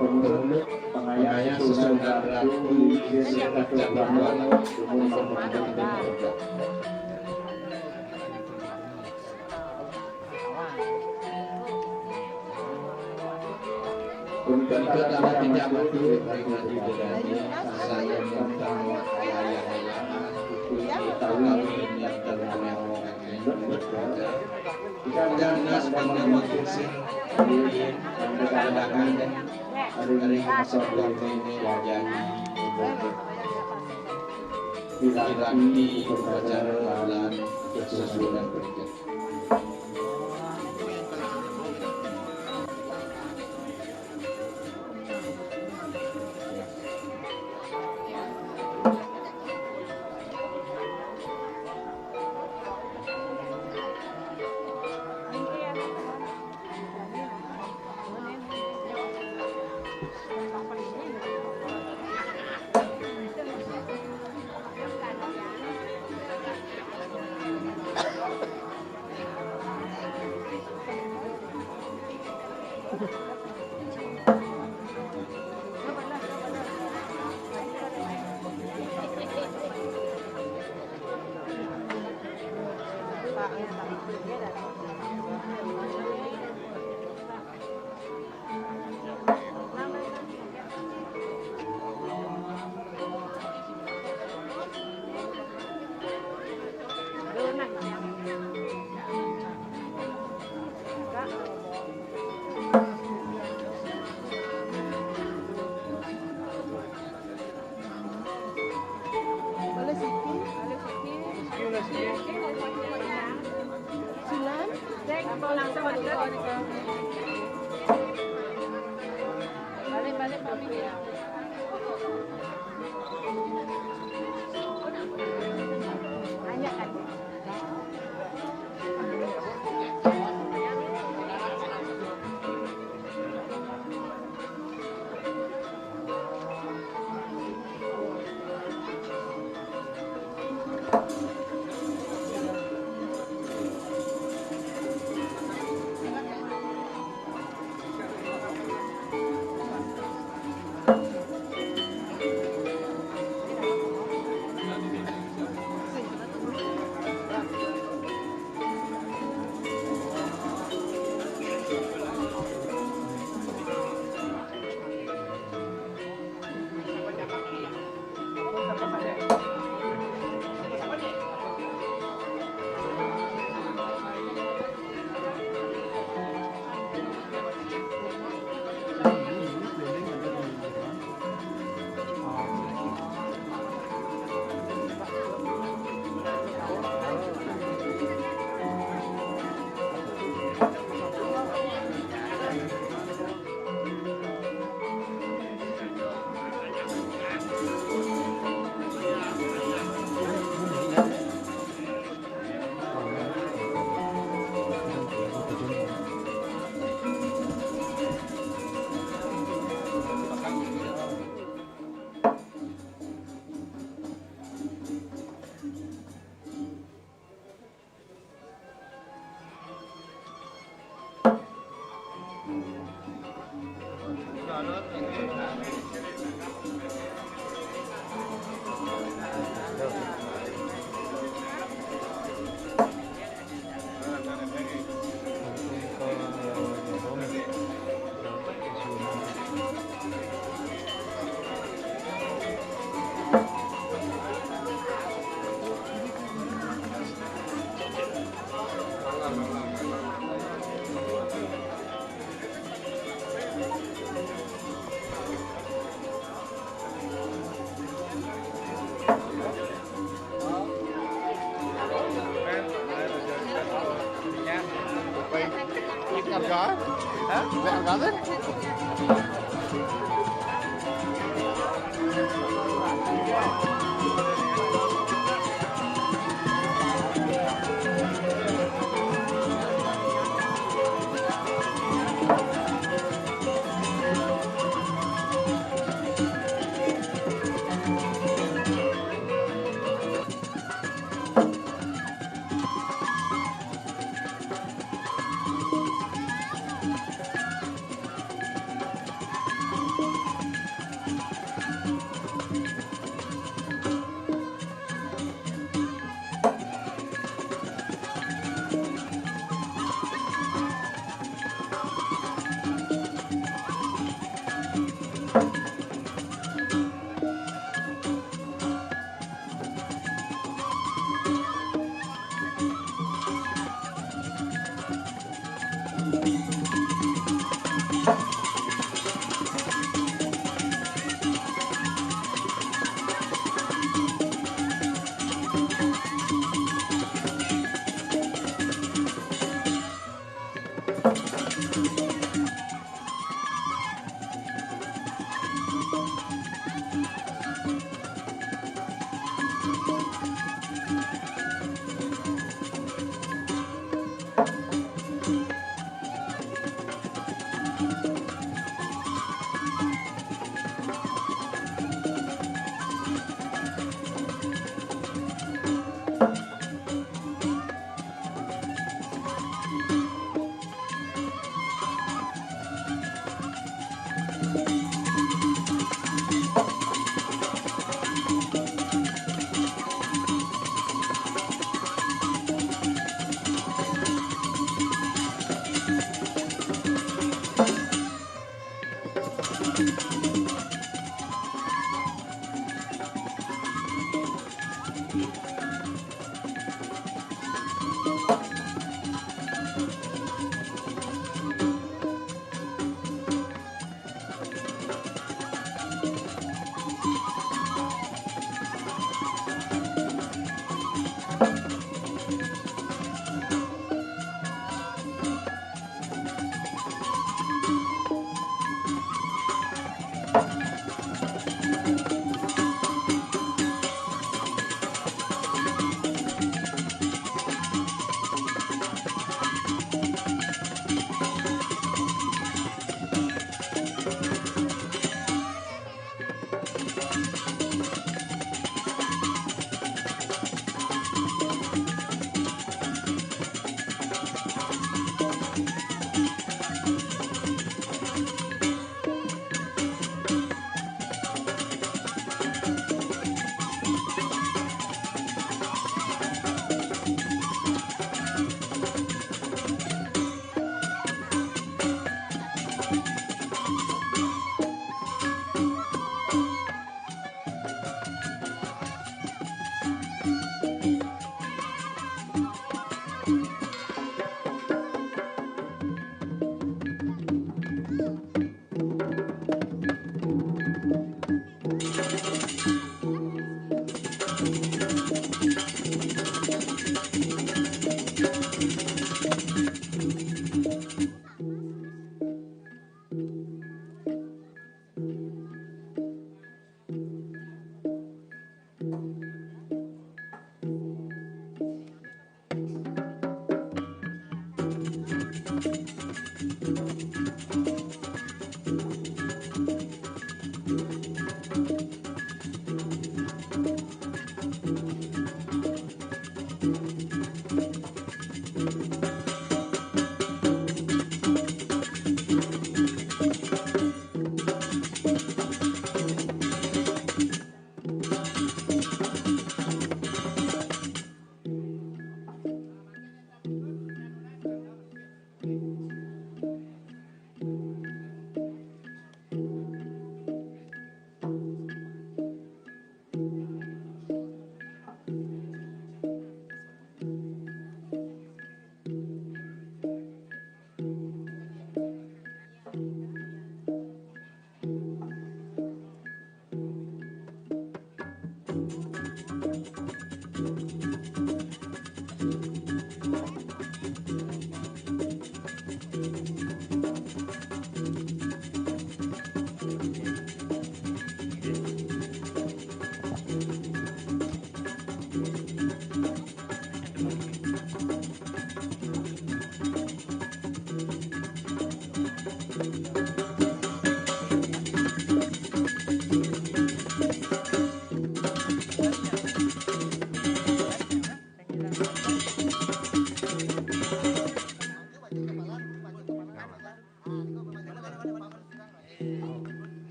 pemulung pengayah susun ratu serta kebangunan umum untuk dalam tindak betul dengan ibadahnya saya tentang ayah-ayahan tahu yang terkenal dan nas dengan kursi kadang-kadang hari masuk ini wajah dilaki berbicara dan sesuatu kerja. Balik-balik mami ya. Banyak kan?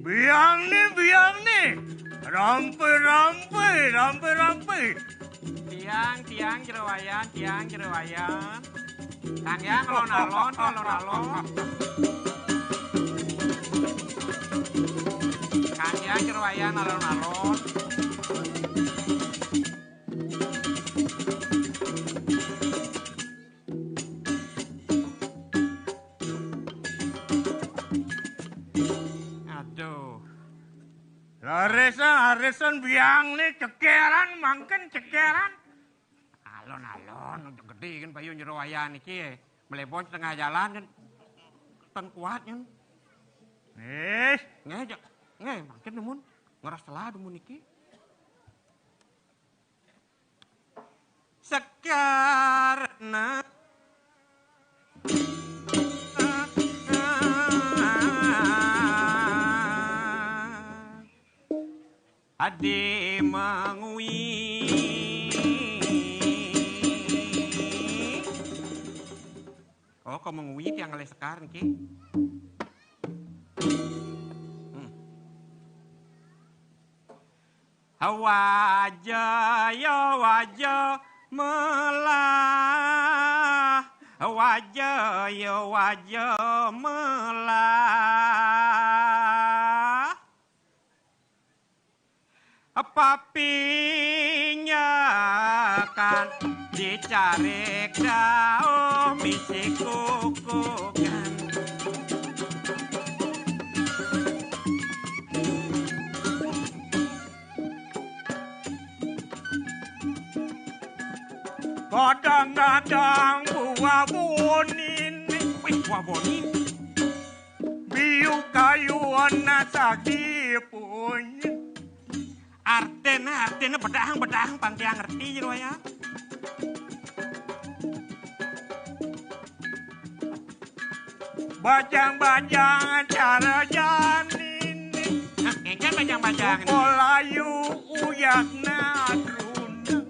Biang nih, rampe. Tiang jerewayan. Kang yang alon-alon. Kang yang jerewayan alon-alon. Haresan biang nih cekeran, mangken cekeran. Alon-alon, udah gede kan payung jerewayan iki. Melebon tengah jalan kan. Ten kuatnya. Ngejak. Mangken demun. Ngeras telah demun iki. Sekarna. Ade mangui oh kau mengui tiang oleh sekarang ki wajah ya wajah melah, wajah ya wajah melah. Papinya kan dicari daun misi kukukan. Kadang-kadang buah bonin, buah bonin, biu kayuan nasagi punya. Artinya bedahang pangtiang ngerti jero ya. Bajang-bajang cara janin, kan bajang-bajang polayu uyak nadruna.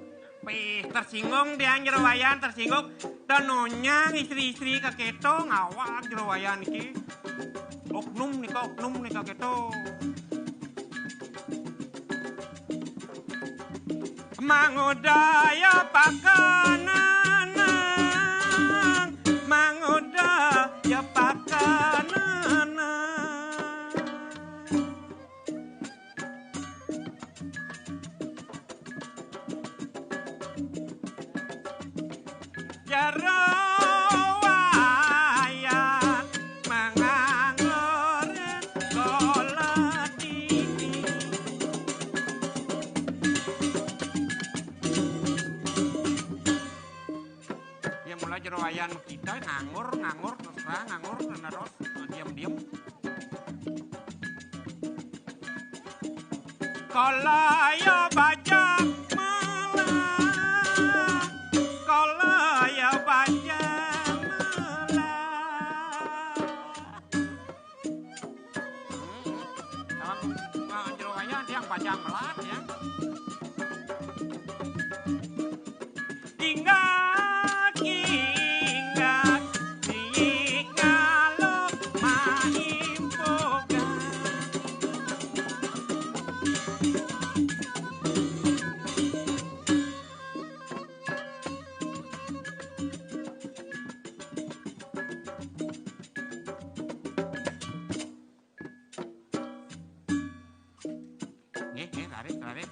Tersinggung dia jerowayan tersinggung tanonya istri-istri kaketo ngawak jerowayan iki. Oknum nih kaketo. Mangodaya pakanan, mangodaya pakanan. Jarawayan menganggoren goladini. Ya mulai jerawayan kita nganggur terus diam-diam. Kalau ya baca malah, kalau ya baca malah. Jerawayan dia baca melat ya. Ingat diingalo maimpogan.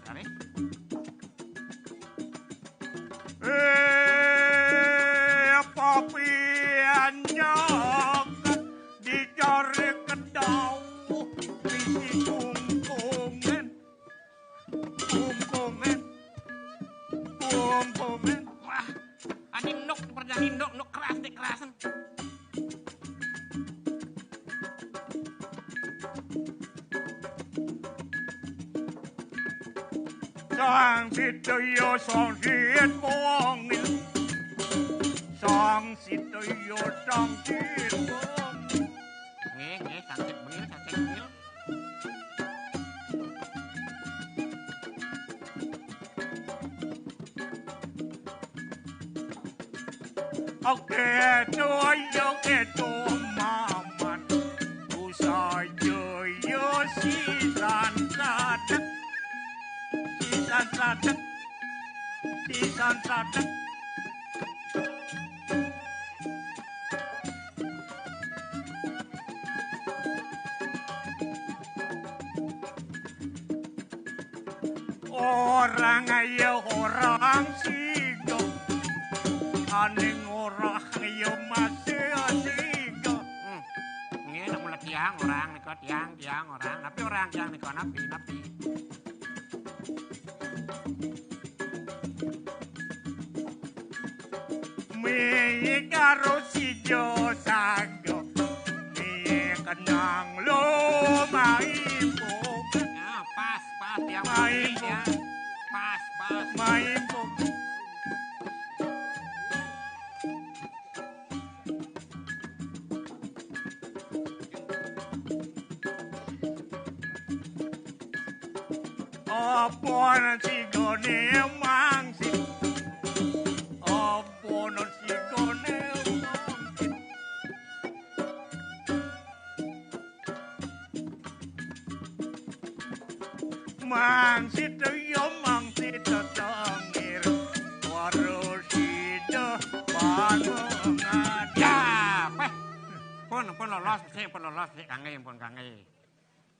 Tarik. Papiannya dicari kedau bisi kungkungan. Wah, anjing nok perjalanin nok keras deh kerasan. Sang situ yo sang siet mongil. Sang situ yo sang siet mongil. Sang siet bengil. Oke, itu maman. Usai yo sisan sadek. Sisan sadek. Orang ayo orang sigo, aning orang ayo masih sigo. Ini nak mulai tiang orang, niko tiang orang, tapi orang tiang niko napi. Mie karo sijo sago, mie kenang lo maimpo. Pas tiang maimpo. Pas maimpo. Apa nanti gone mangsit. Apa nanti gone mangsit. Mangsit yo pun lolos sik kange pun kange.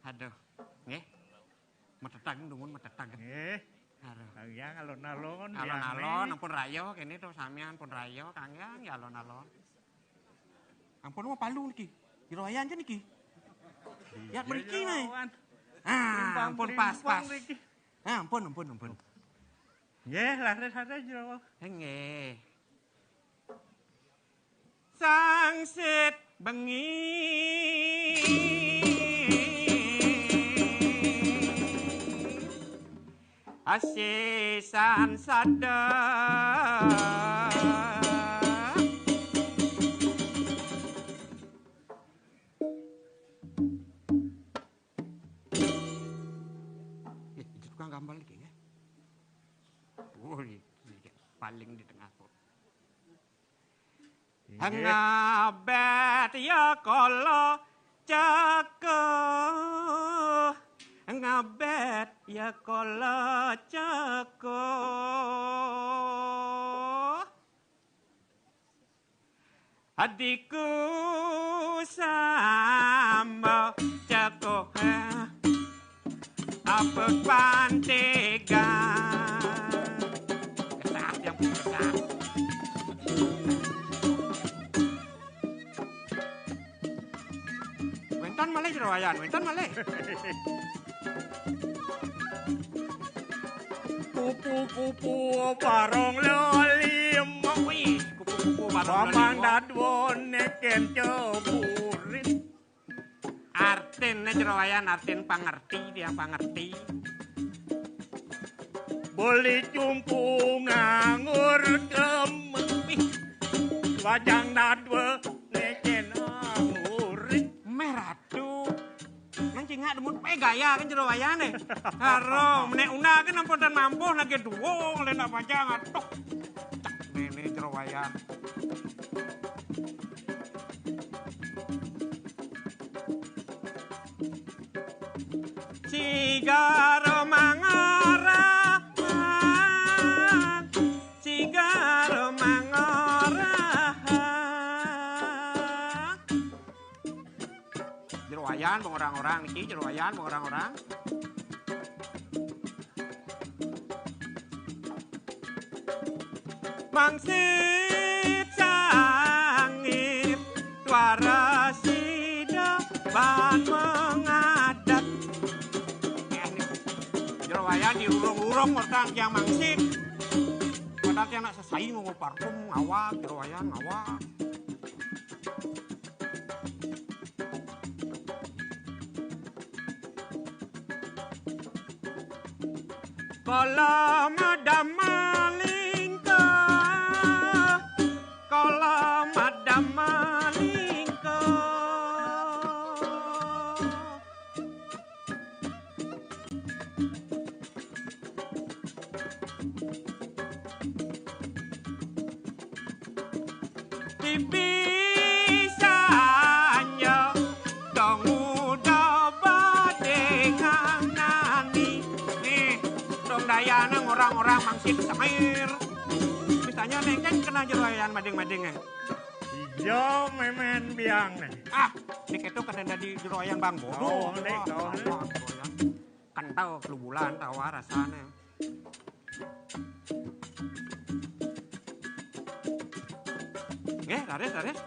Aduh, nggih. Metetag dungun metetag. Nggih. Aduh. Kang alon-alon. Alon-alon ampun rayo kene to sampean pun rayo kangen ya alon-alon. Ampun mau palu niki. Diroyan kan niki. Ya mriki nih. Ah, ampun pas. Ah, ampun. Nggih, laris-laris jero. Nggih. Sangsit bengi asisan sadar itu tukang gambar lagi ya. Paling di tengah kok. Ngabet ya kala ceko ngabet ya kala ceko adikku sama ceko apa pantegan kesah yang kesah. Wentan malih jerowayan, wentan malih. Kupu-kupu barong lolim. Wih, kupu-kupu barong Paman dadwon neken ceburit. Artin jerowayan, artin pangerti, dia pangerti. Boleh cumpu nganggur wih. Wajang dadwe neken anggurit. Meratu. Nang cingak demut gaya kan jerowayan nih. Haro, menek una kan ampun dan mampu nage duo ngelen apa jangan tok. Cak nene jerowayan. Cigaro mangora, cigaro mangora. Jerowayan bang orang-orang niki, jerowayan bang orang-orang. Mangsit sangit warasida ban mengadat. Jerowayan diurung-urung orang yang mangsit. Padahal yang nak sesai mau parfum awak, jerowayan awak. Kalau madam malingka, kalau madam malingka, bisanya dong udah badengan nani. Nih, dong dayana orang-orang mangsit semair. Misalnya nengken kena jeroyan mading-madingnya. Iya memen biang nih. Ah, dik itu kan ada di jeroyan bang bodoh. Oh, dek, kau nih. Kentau kelubulan tawa rasanya. Laris.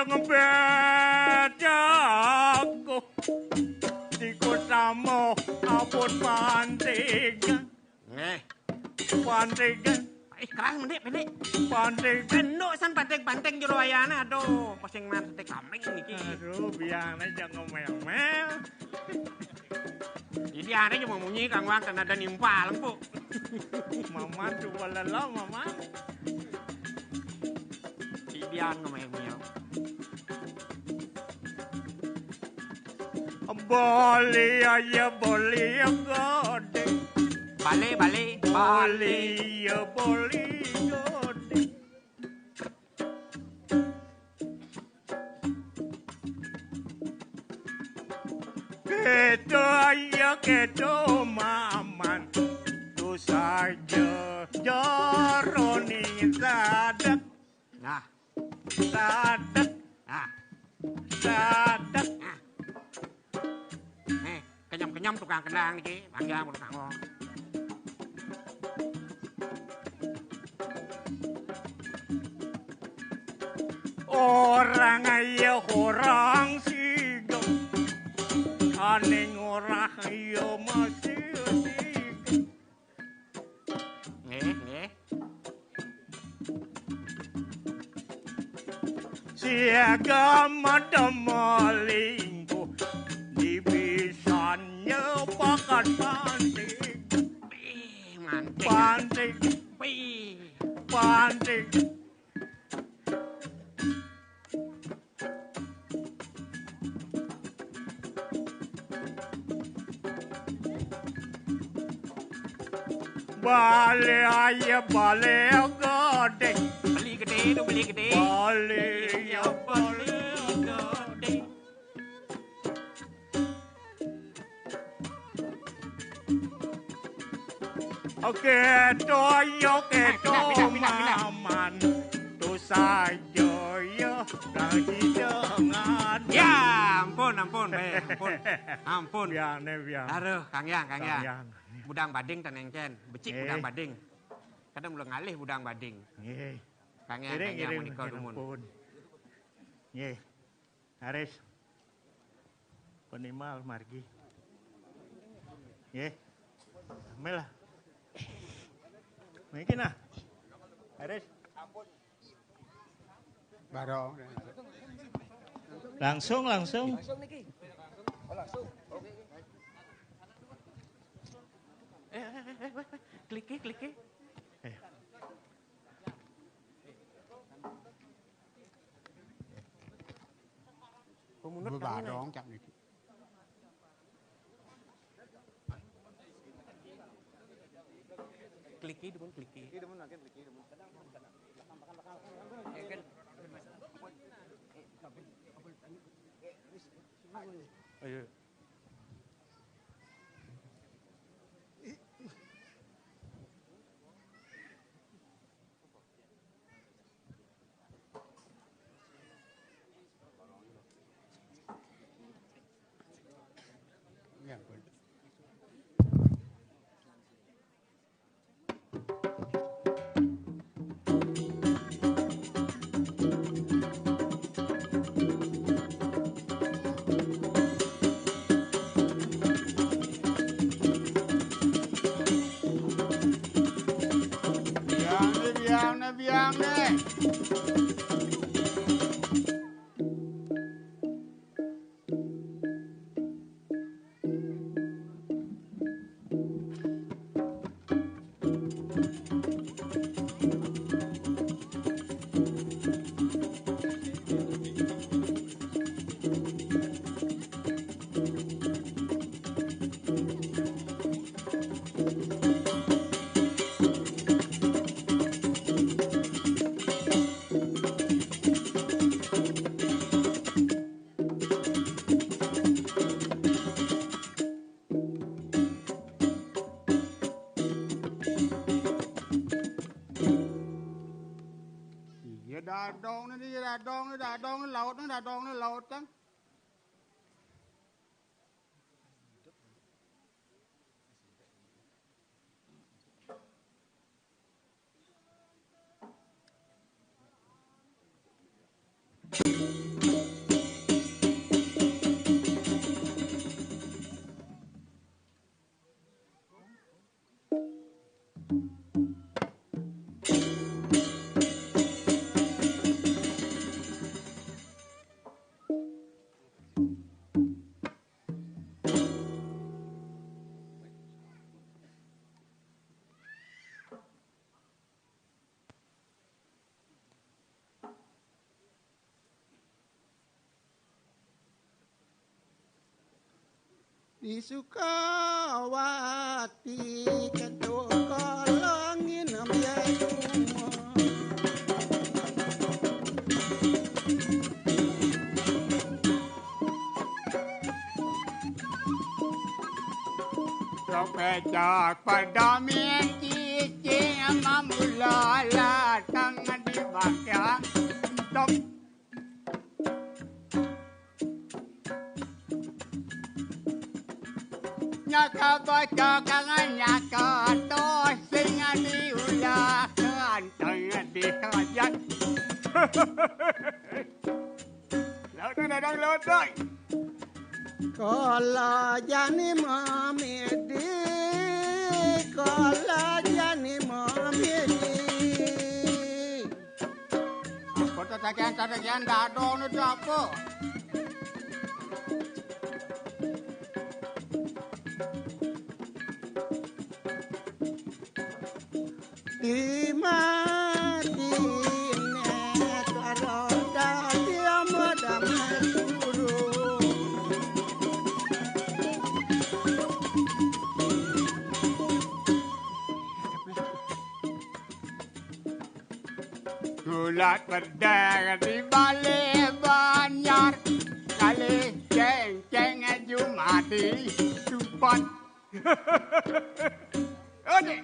Ngebet jago di kotamu apun pantigan. Pantigan. Keras pendek. Pantigan. Endok san panteng jeroyan aduh, pasing man sate kambing niki. Aduh, biang aja ngomel-mel. Jadi ada cuma munyi kang wang dan ada nimpal empuk. Mama coba lelah mama. Dian ngomel-ngomel. Boleh aja boleh gede. Bale. Boleh gede. Keto maman tu saja jaroni sadak. Sadet. Ah. Sadet. Ah. Nih, kenyam-kenyam tukang kenang iki, panjang tukang ngomong. Orang ayo orang sigem, aning orang ayo masih sigem. Nggih. Siaga madamolingku di bisanya bakat panting. Panting. Bale aja bale gede. Beli gede. Bale ya bale gede. Oke, toyo ke maman. Tu saja ya lagi dengan. Ya, ampun. Biang. Aduh, Kang Yang. Budang bading tenengken, becik budang bading. Kadang mulai ngalih budang bading. Nggih. Kang Yang menika dumun. Nggih. Haris. Penimal margi. Nggih. Melah. Mungkin ah. Haris. Barong. Langsung. Langsung niki. Langsung. Oke. Kliki. Pemunut barong cak niki. Kliki demun. Ayo. Biang deh. Đà đong nó lột đó. Di Sukawati ketuk kolongin biaya semua. Pejak pada cici mamula latang di bakya dom. Nyaka baca kangen nyaka to sing diulah kanteng dihajat. Laut dah dong laut doi. Kala jani mamedi, kala jani mamedi. Apa tu takian dah dong tu apa? Di mati net aroda dia madam guru. Gulat berdang di balik banyak kali ceng-ceng Jumadi Jumat. Ode.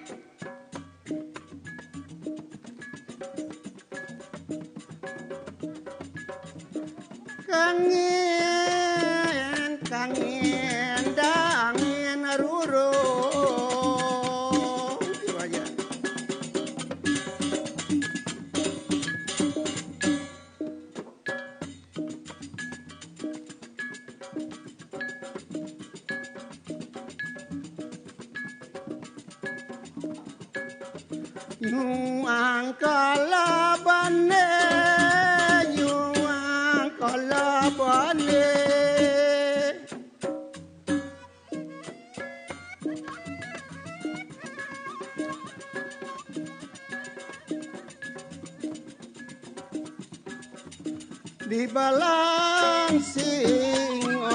Kangen dangin ruru. Itu aja. Nyuang kalabane, nyuang kalabane. Di balang singo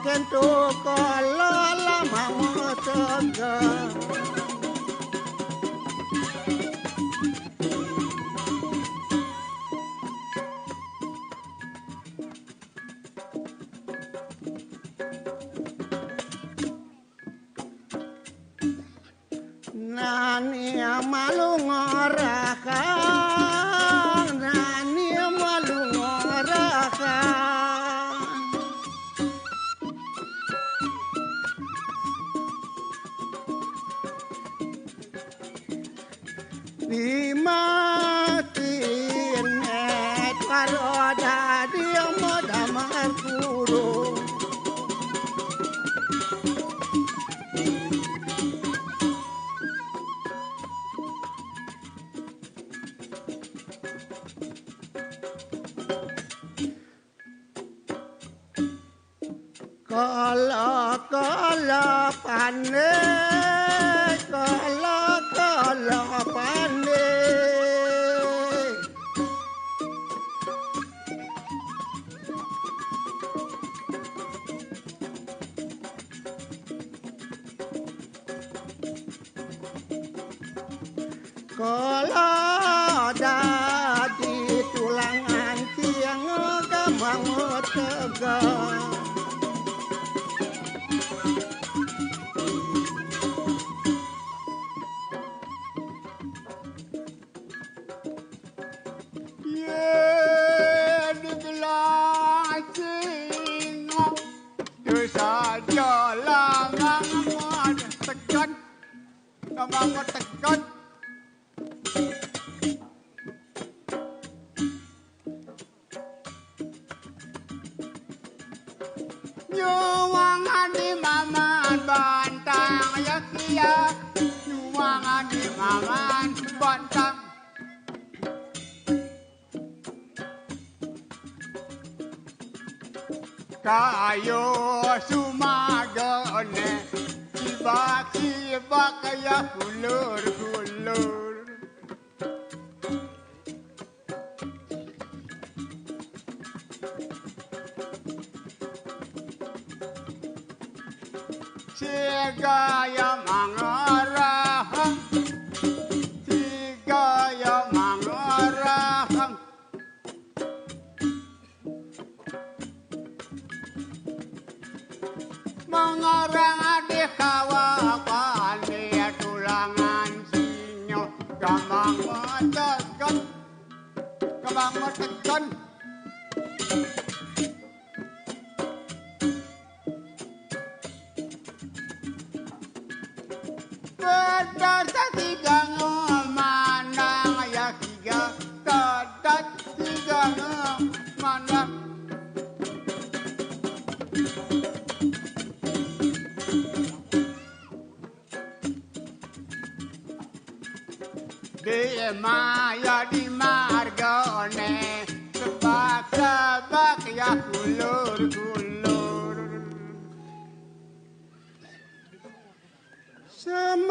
kento kala lama tega. Nani malu ngorakan, nani malu ngorakan. Di mati net paroda dia modamar kurung. Kala pane, kala pane. Kala dadi tulangan tiang gamang tegang. Abang tekan. Nyuwangan di maman bantang ya kia. Nyuwangan di maman bantang. Kayo sumagone. Sibak kaya hulur. Sigaya mangarahang, sigaya mangarahang. Mengarang adik kawakan dia tulangan sinyo gamang tekan. banget tekan. Tedat tiga ngomandang ya tiga. Tedat tiga ngomandang. Di maya di margone sebak-sebak ya kulur-kulur semagone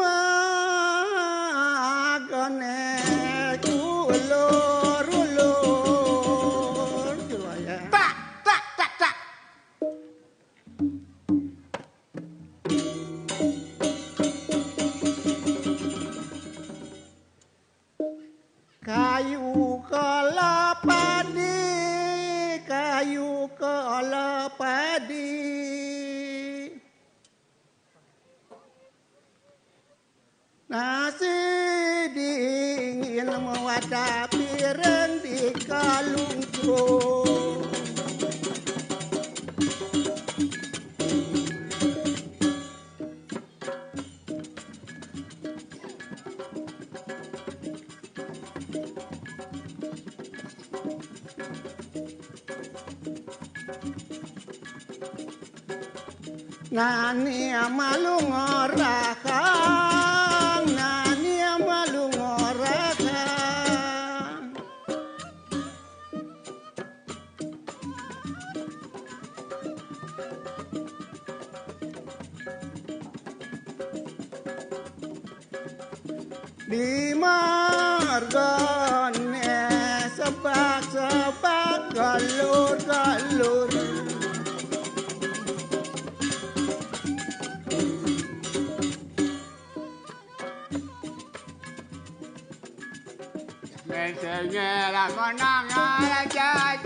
kulur-ulur tak tak tak tak kayu kelapadi nasi dingin mewadah piring di kalungkung nani amalung orakang nani amalung orakang di margone sebak-sebak galur-galur Mesenya lah menang jajah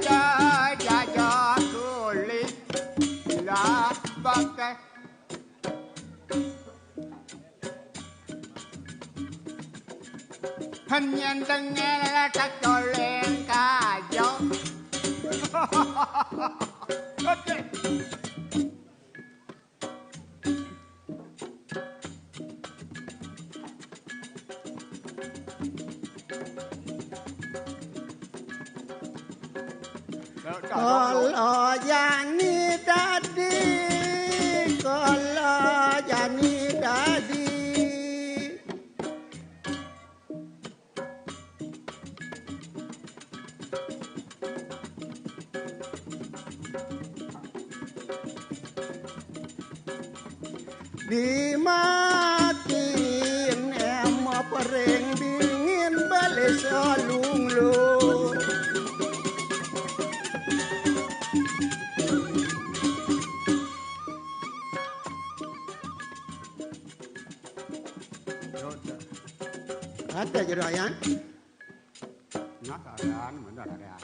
kulit lah pakai hanya dengar tak toleng kajo. Okay. Kalau jani dadi, kalau jani dadi. Dimakin emo pering dingin balik salunglung. Ada jerayan? Nak ada, mana ada?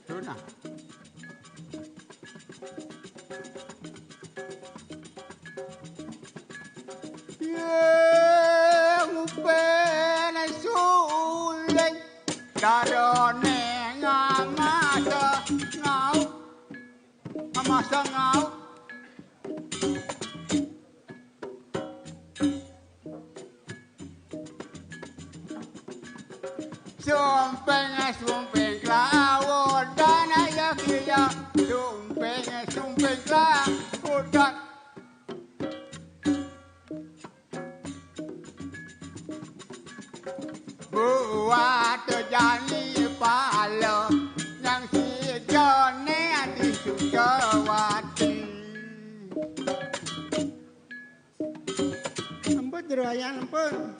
Tuna. Yang penasuling darone ngamada ngau amasa ngau sumpeng kelawon dan ayah kia sumpeng kelawon dan buat terjadi pala yang si jone di Sukawati ampun jerayan ampun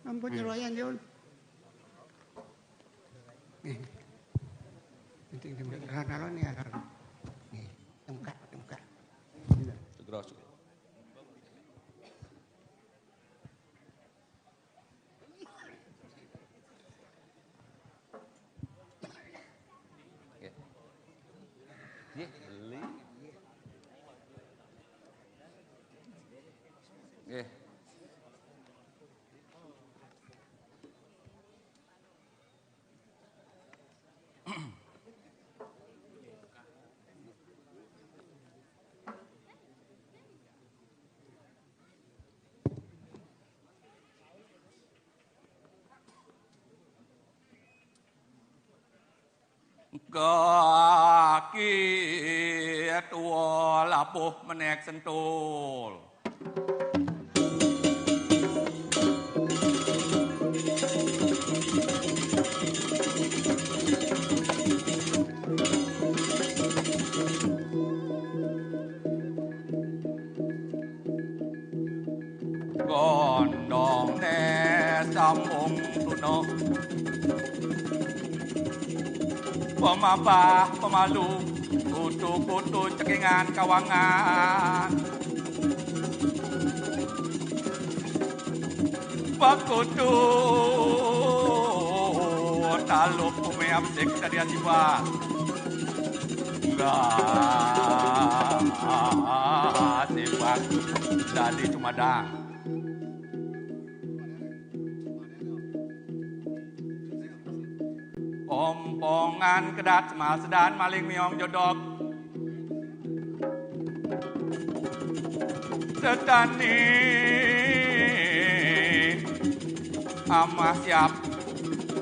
Ampun nyeroyan Jun. Nih. Penting alon ya alon. Nih, tempat. Segera masuk. Ye, beli. Ye. Kaki tua lapuh menek sentul. Gondong ne sambung tuno. Pemabah, pemalu, kutu-kutu cekingan kawangan. Pakutu, talup umeap sek dari asiba. Enggak, sibak dari Sumedang. Ompongan kedat semal sedan maling miong jodok. Setani amah siap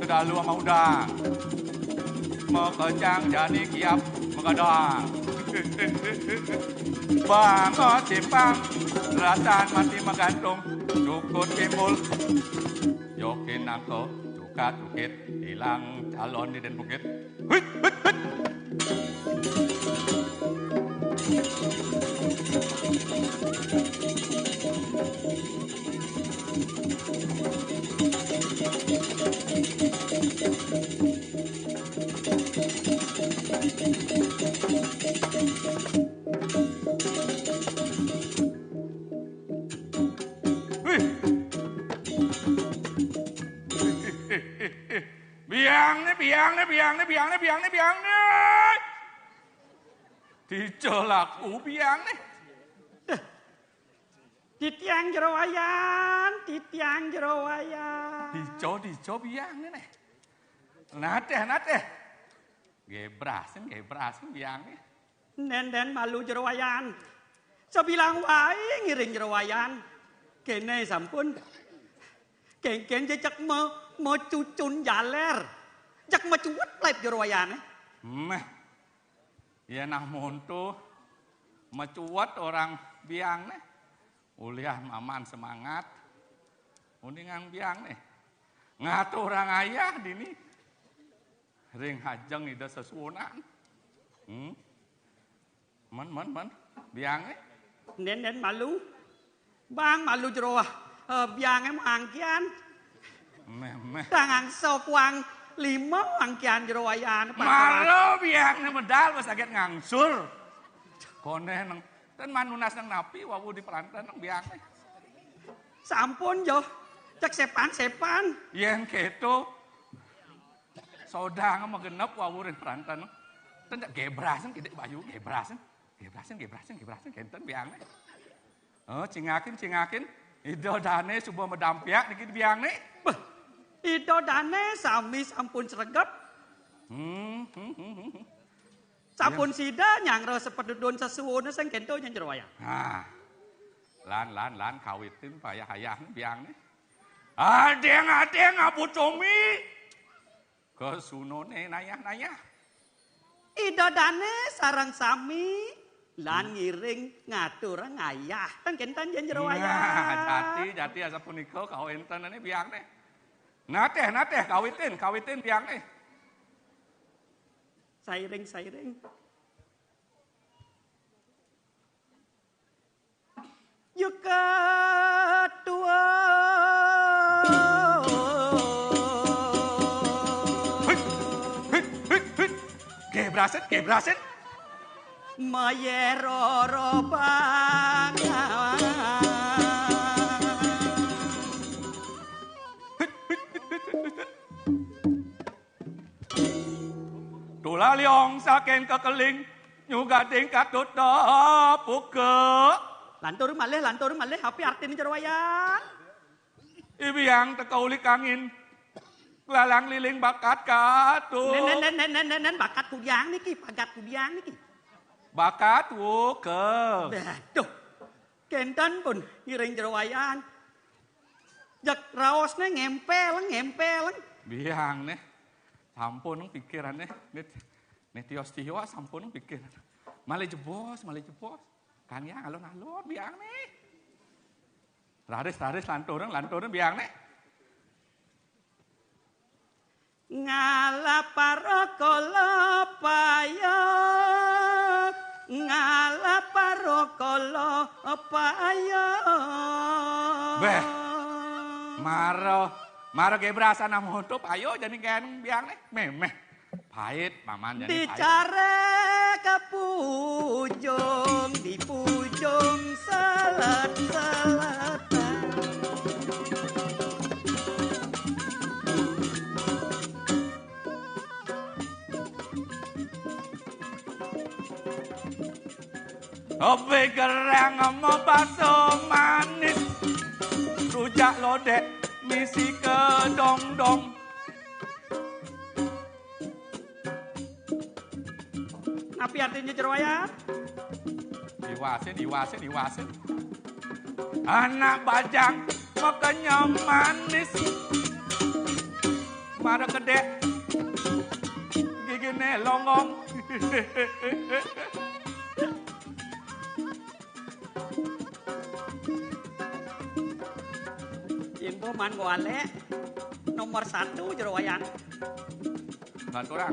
kedalu ama udang. Mekejang jani kiap megadang. Bango simpang rasan mati menggantung. Cukut timbul yokin angko cukat bukit hilang calon di den bukit. Hut hut hut. Biang nih. Dijolaku biang nih. Titiang jero wayan. Dijo biang nih. Nateh. Gebrasen biang nih. Nen malu jero wayan. Sebilang wae ngiring jero wayan. Kene sampun. Keng jejak mau cucun jaler. Jak macuat lep jero wayane. Meh. Ya nah monto macuat orang biang nih. Uliah maman semangat. Uningan biang nih. Ngatu orang ayah dini. Ring hajeng ida sesuonan. Man. Biang nih. Nen malu. Bang malu jero biang mangkian. Meh. Tangang sokwang 5 angkian jero wayan. Maro biang medal wis aget ngangsur. Kone nang ten manunas nang napi wawu di pelantan nang biang. Sampun yo. Cek sepan. Yen keto. Sodang megenep wawu di pelantan. Ten gebrasen kidik bayu gebrasen kenten biang. Oh cingakin. Ido dane subuh medampiak dikit biang nih. Ido dane sami sampun sregep. Sampun sida nyangro sepedudun sesuwune sing kento nyen jero wayang. Nah. Lan kawitin payah-hayah biangne. Adeng abu cumi. Kesunone nayah-nayah. idodane sarang sami lan ngiring ngatur ngayah ten kinten yen jero wayah. Jati asa punika kau enten ini biang nih. Nateh kawitin biang nih. Sairing. Yuk kedua. Gebraset. Mayero bangan. Tula liong saken kekeling juga tingkat tutup buka. Lantur malih hapi artine jero wayah. Ibiang tekaulik angin. Lalang liling bakat katu. Nen bakat kudiang niki. Bakat wuke. Duh. Kenten pun ngiring jero wayahan. Jak raosne ngempel. Biang nih. Sampun pikiran nih. Nih tios-tios sampun pikiran. Malih jebos. Kan yang alon-alon biang nih. Laris lantureng biang nih. Ngalaparokolo payo. Beh. Maro gebrasan amontop ayo jadi kan biang nih. Memeh. Pahit paman jadi pahit. Bicara ke di pujung selet-seletan. Obe gerang mau bakso manis, rujak lodeh, misi kedong-dong. Apa artinya jero wayah? Diwase. Anak bajang makanya manis, mara gede, gigine longong. Info man wale nomor 1 jero wayang. Lanturang.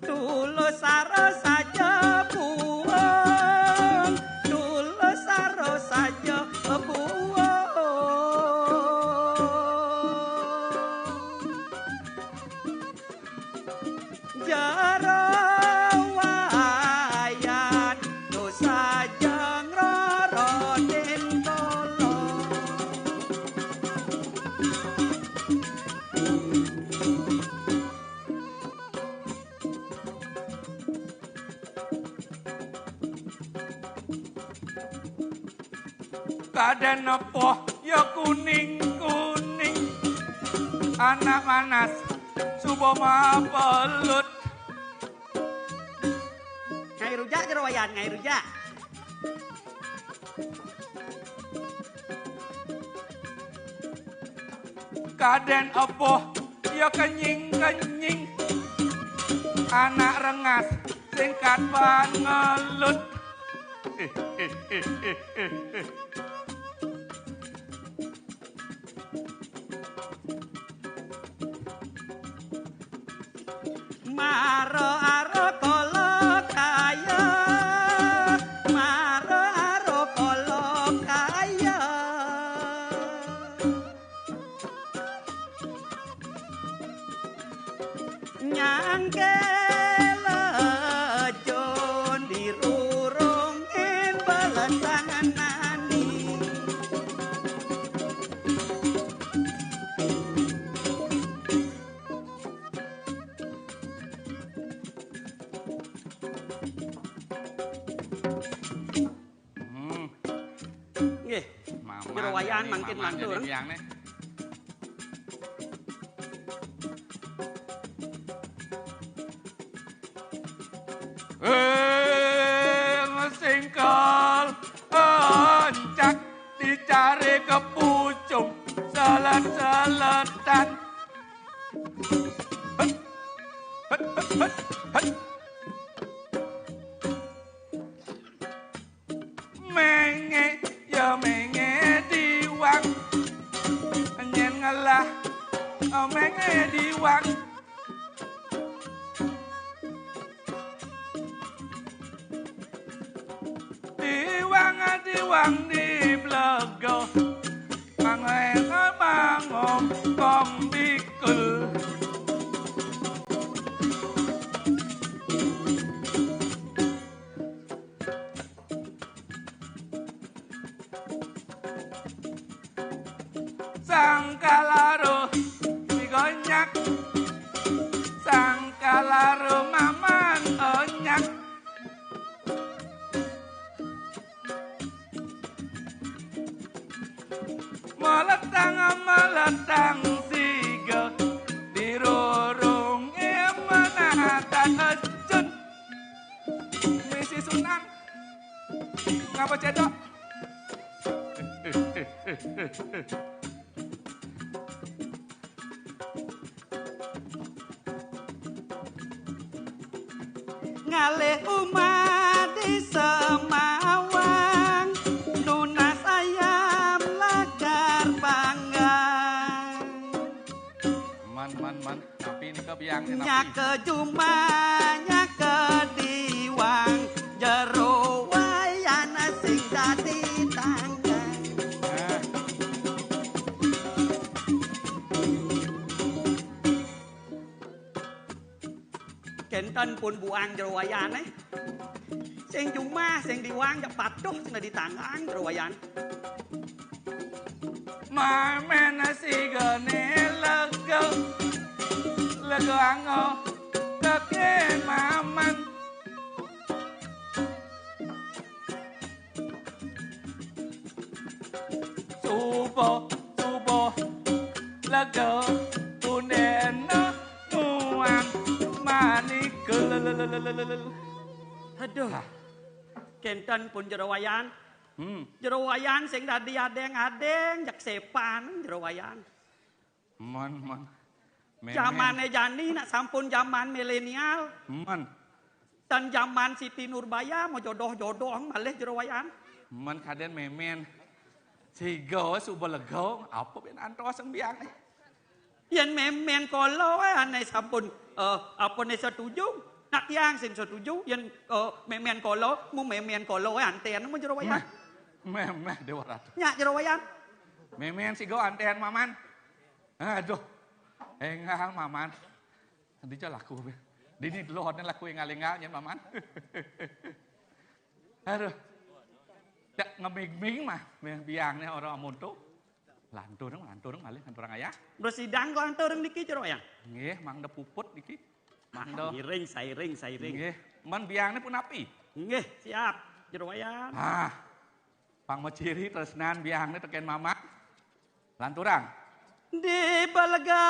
Tulus saro saja buang. Tulus saro saja buang. Jero wayan dosa jeng rorotin kolong. Kaden apa ya kuning-kuning. Anak manas subuh mapelut. Ngai rujak jero wayan, ngai rujak. Kaden apa ya kenying-kenying. Anak rengas singkat pangelut. Maro aro kolo kaya. Maro aro kolo kaya. Nyangke lejon dirurung beletangan nani. Nggih, jero wayahan mangkin lantur. Biang nih. Singkal encak dicari ke pucung selet-seletan. Menge ya menge diwang nyen ngalah menge diwang diwang di blego mangen bangong kong bikul Sangkalaro digonyak Sangkalaro maman onyak Meletang siga dirorong emanatan ecut misi Sunan ngapa cedok ngalih umat di Semawang lunas ayam lagar panggang man tapi ini kebiang nyake juma nyake diwang jero wayana sing dadi tanggang kenten pun buang jero wayane sing juma sing diwang jak patuh sing dadi tanggang jero wayan mamen sigane lego ango teken maman subo lego tunena muang manikul aduh kenten pun jero wayan jero wayan sing dadi adeng-adeng jak sepan jero wayan man Zamane Jani nak sampun zaman milenial. Man. Dan zaman Siti Nurbaya mau jodoh-jodoh malih jero wayan. Man kaden memen. Sigo subalego apa ben antos ang biang ni. Yen memen kolo ane sampun apa ne setuju. Nak yang sing setuju yen memen kolo mu memen kolo anten mu jero wayan. Memeh Dewa Ratu. Nya jero wayan. Memen sigo anten maman. Aduh. Engal maman. Nanti cho laku. Dini lord nên laku engal nyen maman. Aduh. Ya ngeming-ming mah biang ne orang amonto. Lantur malih lantur ayah. Bersidang kok antur niki jero wayan. Nggih, mang de puput niki. Mang de sairing. Nggih, man biang ne pun api. Nggih, siap. Jero wayan. Pang maciri tresnan biang ne teken mama. Lanturang. Di balaga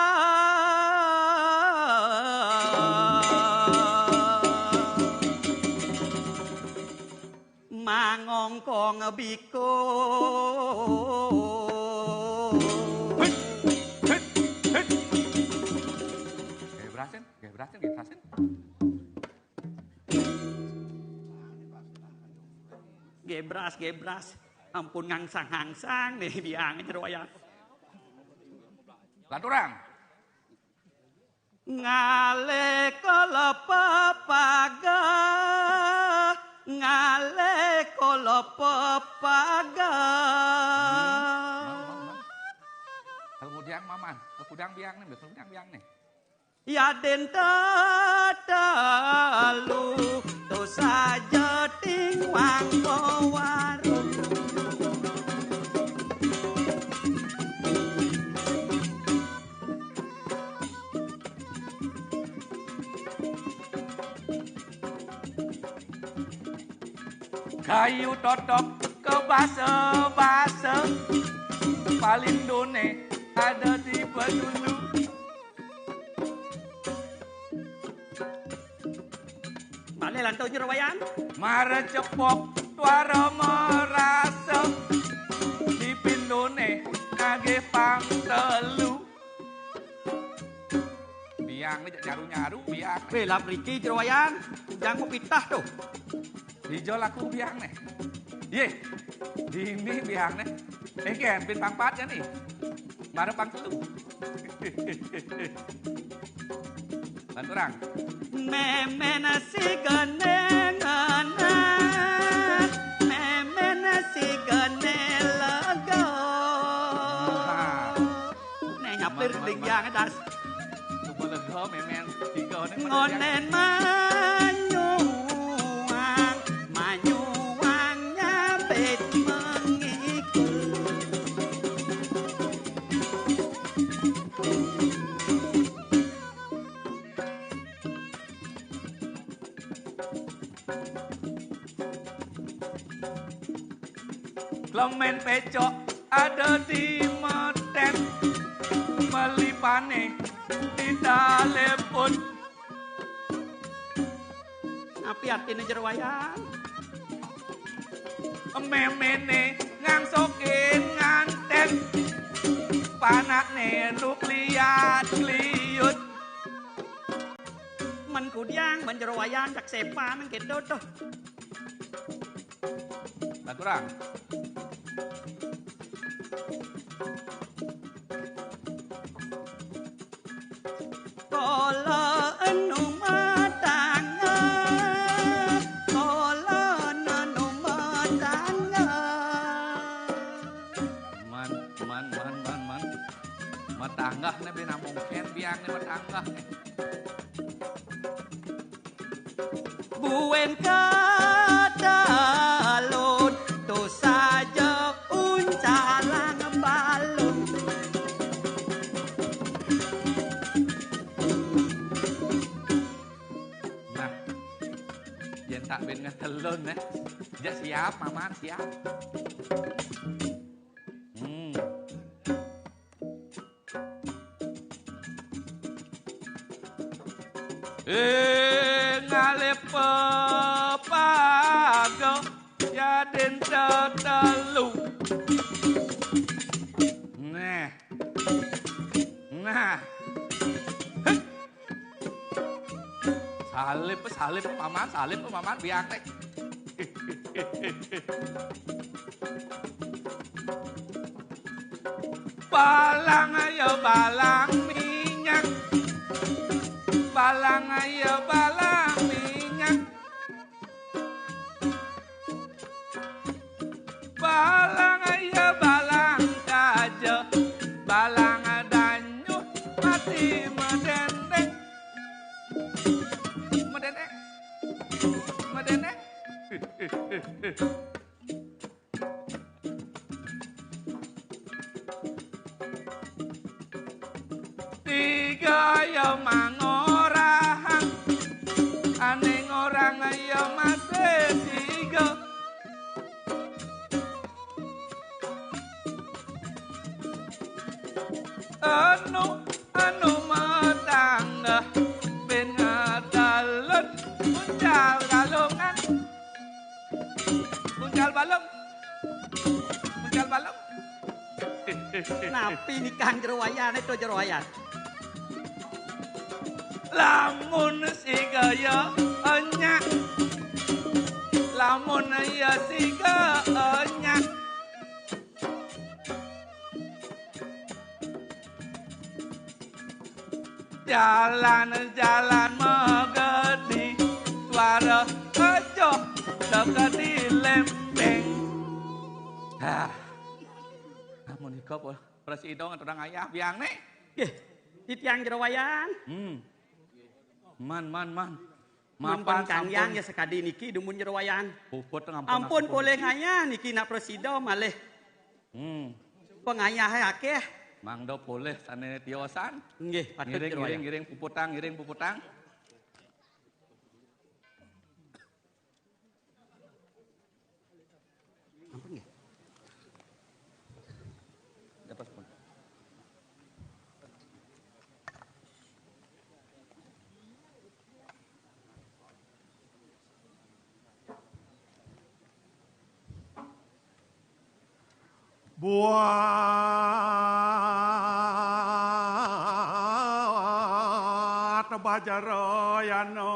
mangongkong biko Gebrasin gebras ampun ngangsang nih biang jero wayan Lanturang. Ngale kala papaga ngale kala papaga Kalmudang maman, kalmudang biang nih, kalmudang biang nih. Ya den tadalu to saja ting wang warung Kayu totok ke basa paling done ada di Badulu. Malih lantau jero wayan. Mare cepok tuara merasa di pindone kage pang telu. biang ni nyaru-nyaru biang. Bela mriki jerowayan, yang mau pitah tuh. Hijau laku biang nih. Ye. Ini biang nih. Ken pin pangpat ya nih. Mara pang telu. Lan orang. Memen si ganengan. Memen si ganelaga. Nek nyapir ling yang das. Cuma lega memen tiga nih. Ngonen manyuang nyapit mengikut. Klemen pecok ada di meten melipane di telepon. Api artine jerowayan. Memene ngangsokin nganten panakne nukliat kliut. Men kudyang men jerowayan cak sepan gitu tuh. Lan kurang. Kala enu matanga. Kala enu matanga. Man. Matanggah nih bina mungkin biang nih matanggah nih. Buen kadalun tu saja uncalang balung. Nah, jen tak ben ngetelun nih. Ya siap, Maman siap. Ngalep pepago ya den telu. Nah. Salip paman biang teh. Balang ayo balang minyak. Balang ayo balang minyak. Balang ayo balang kajo. Balang adanyu mati medendeng. Medendeng. Tiga yo mangorang. Aneng orang ayo masih tiga. Anu matangga ben ngadalet uncal galungan. Uncal balung. Napi nikah jerowayan itu jerowayan. Lamun si gaya enyak. Lamun ya si gaya enyak. Jalan megedi suara kejo deketi lempeng. Namun iko presiden orang ayah biang nih. Titiang jerowayan. Man. Mapan kangyang ya sekadi niki dumun jerowayan. Puput Ampun boleh ngaya niki nak presiden malih. Pengayah akeh. Mangdo boleh sane tiosan. Nggih, patut jerowayan. Giring puputang. Ampun nggih. Dapat pun. Buat bajarayano.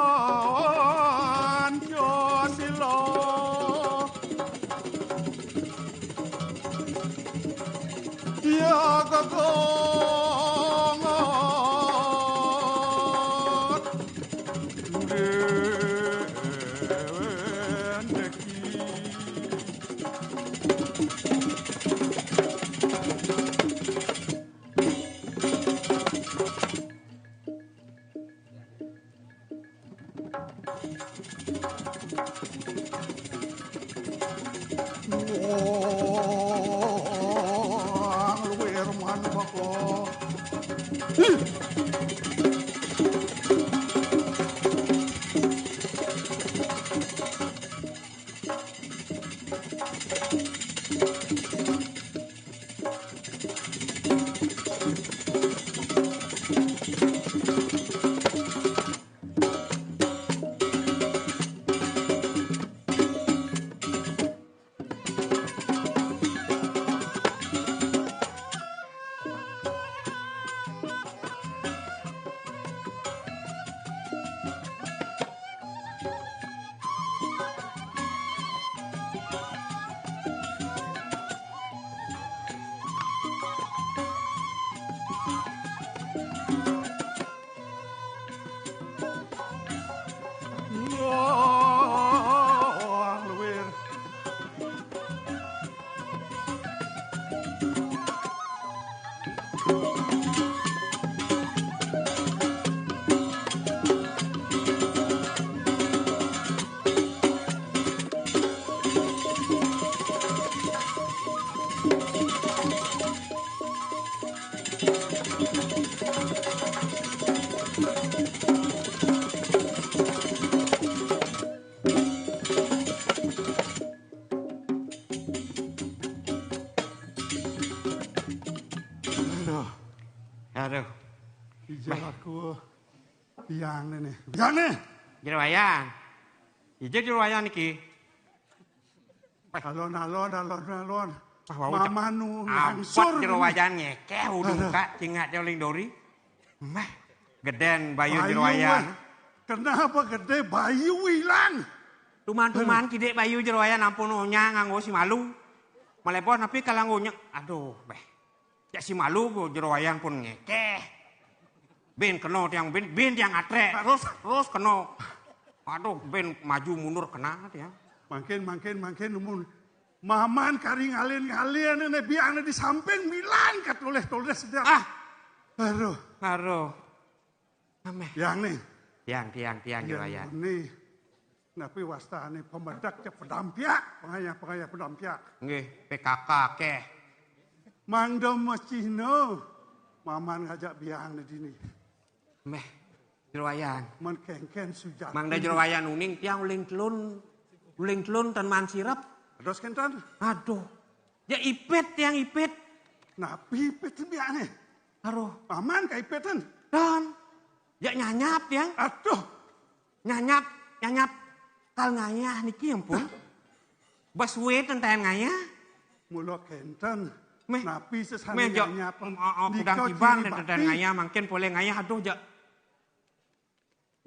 Wangon Josilo ya gagongot dewendeki. Luwer man bako. Luwer. Aduh, Ijaku biang nih. Biang nih. Jerawayan. Ijo jerawayan iki. Alon. Wah, Mamanu ampot langsur. jerawayan ngekeh udah kak cingat joling dori. Mah, geden bayu jerawayan. Kenapa gede bayu hilang? Tuman-tuman kide bayu jerawayan ampun onya nganggo si malu. Malepon tapi kalau ngonyek, aduh, beh. Ya si malu go jerawayan pun ngekeh. Ben kena tiang ben tiang atre terus kena. Aduh, ben maju mundur kena tiang. Makin umun. Maman kari ngalian ini biang di samping milan tulis sedang. Aduh. Ameh. Yang nih. Tiang jerawayan. Nih. Tapi wastane pemedak ke pedampiak, pengaya pedampiak. Nggih, PKK keh. Mangdo Macino, maman ngajak biang di sini. Meh, jerawayan. Menkengken sujat. Mangda jerawayan uning tiang uling telun tan man sirap. Terus kentan? Aduh, ya ipet tiang ipet. Napi ipet biang nih. Aduh, Maman ka ipetan. dan ya nyanyap tiang. Aduh, Nyanyap. Kal ngayah niki ampun. Baswe tenten ngayah. mulo kentan. Meh, Napi sesana Mejo, nyapan. pedang tibang dan ngayah makin boleh ngayah aduh ja.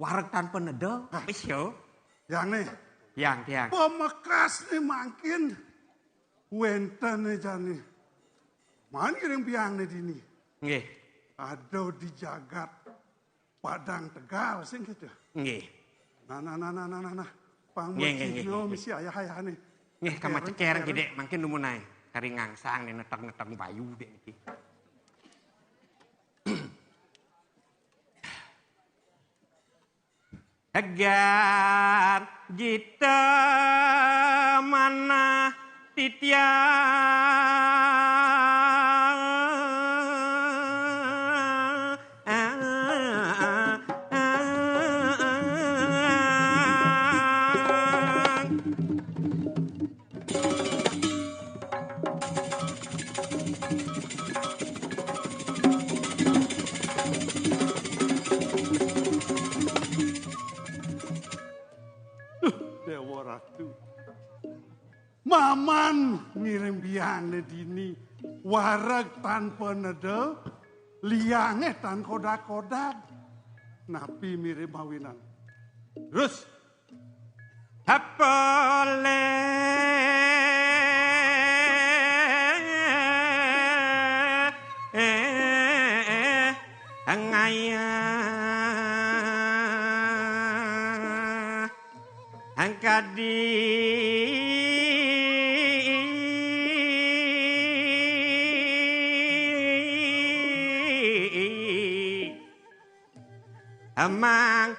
Wareg tanpa neda, wis yo. Yang nih, Yang tiang. pemekas nih makin. Wenten nih jani. Man kirim biang nih dini. Nggih. Aduh di jagat Padang Tegal sing gitu. Nggih. Nah. Nggih. Pangmocino misi ayah nih. Nggih kama ceker gede makin numunai. Kari ngangsang nih netang bayu dek niki. Agar kita mana titiang Maman ngirim biang dini warag tanpa nede liange tan kodak-kodak napi mirip mawinan. Terus Apole angaya angkadi amang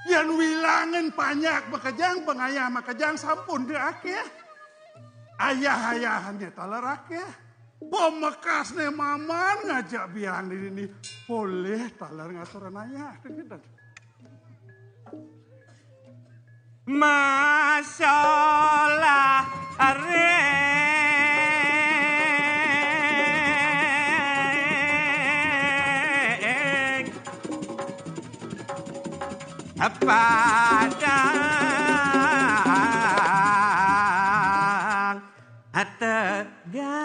yang wilangan banyak bekejang pengayah makejang sampun deake. Ayah-ayahannya talarake. Pemekasnya maman ngajak biang ini boleh talar ngaturan ayah. Masalah padang tegal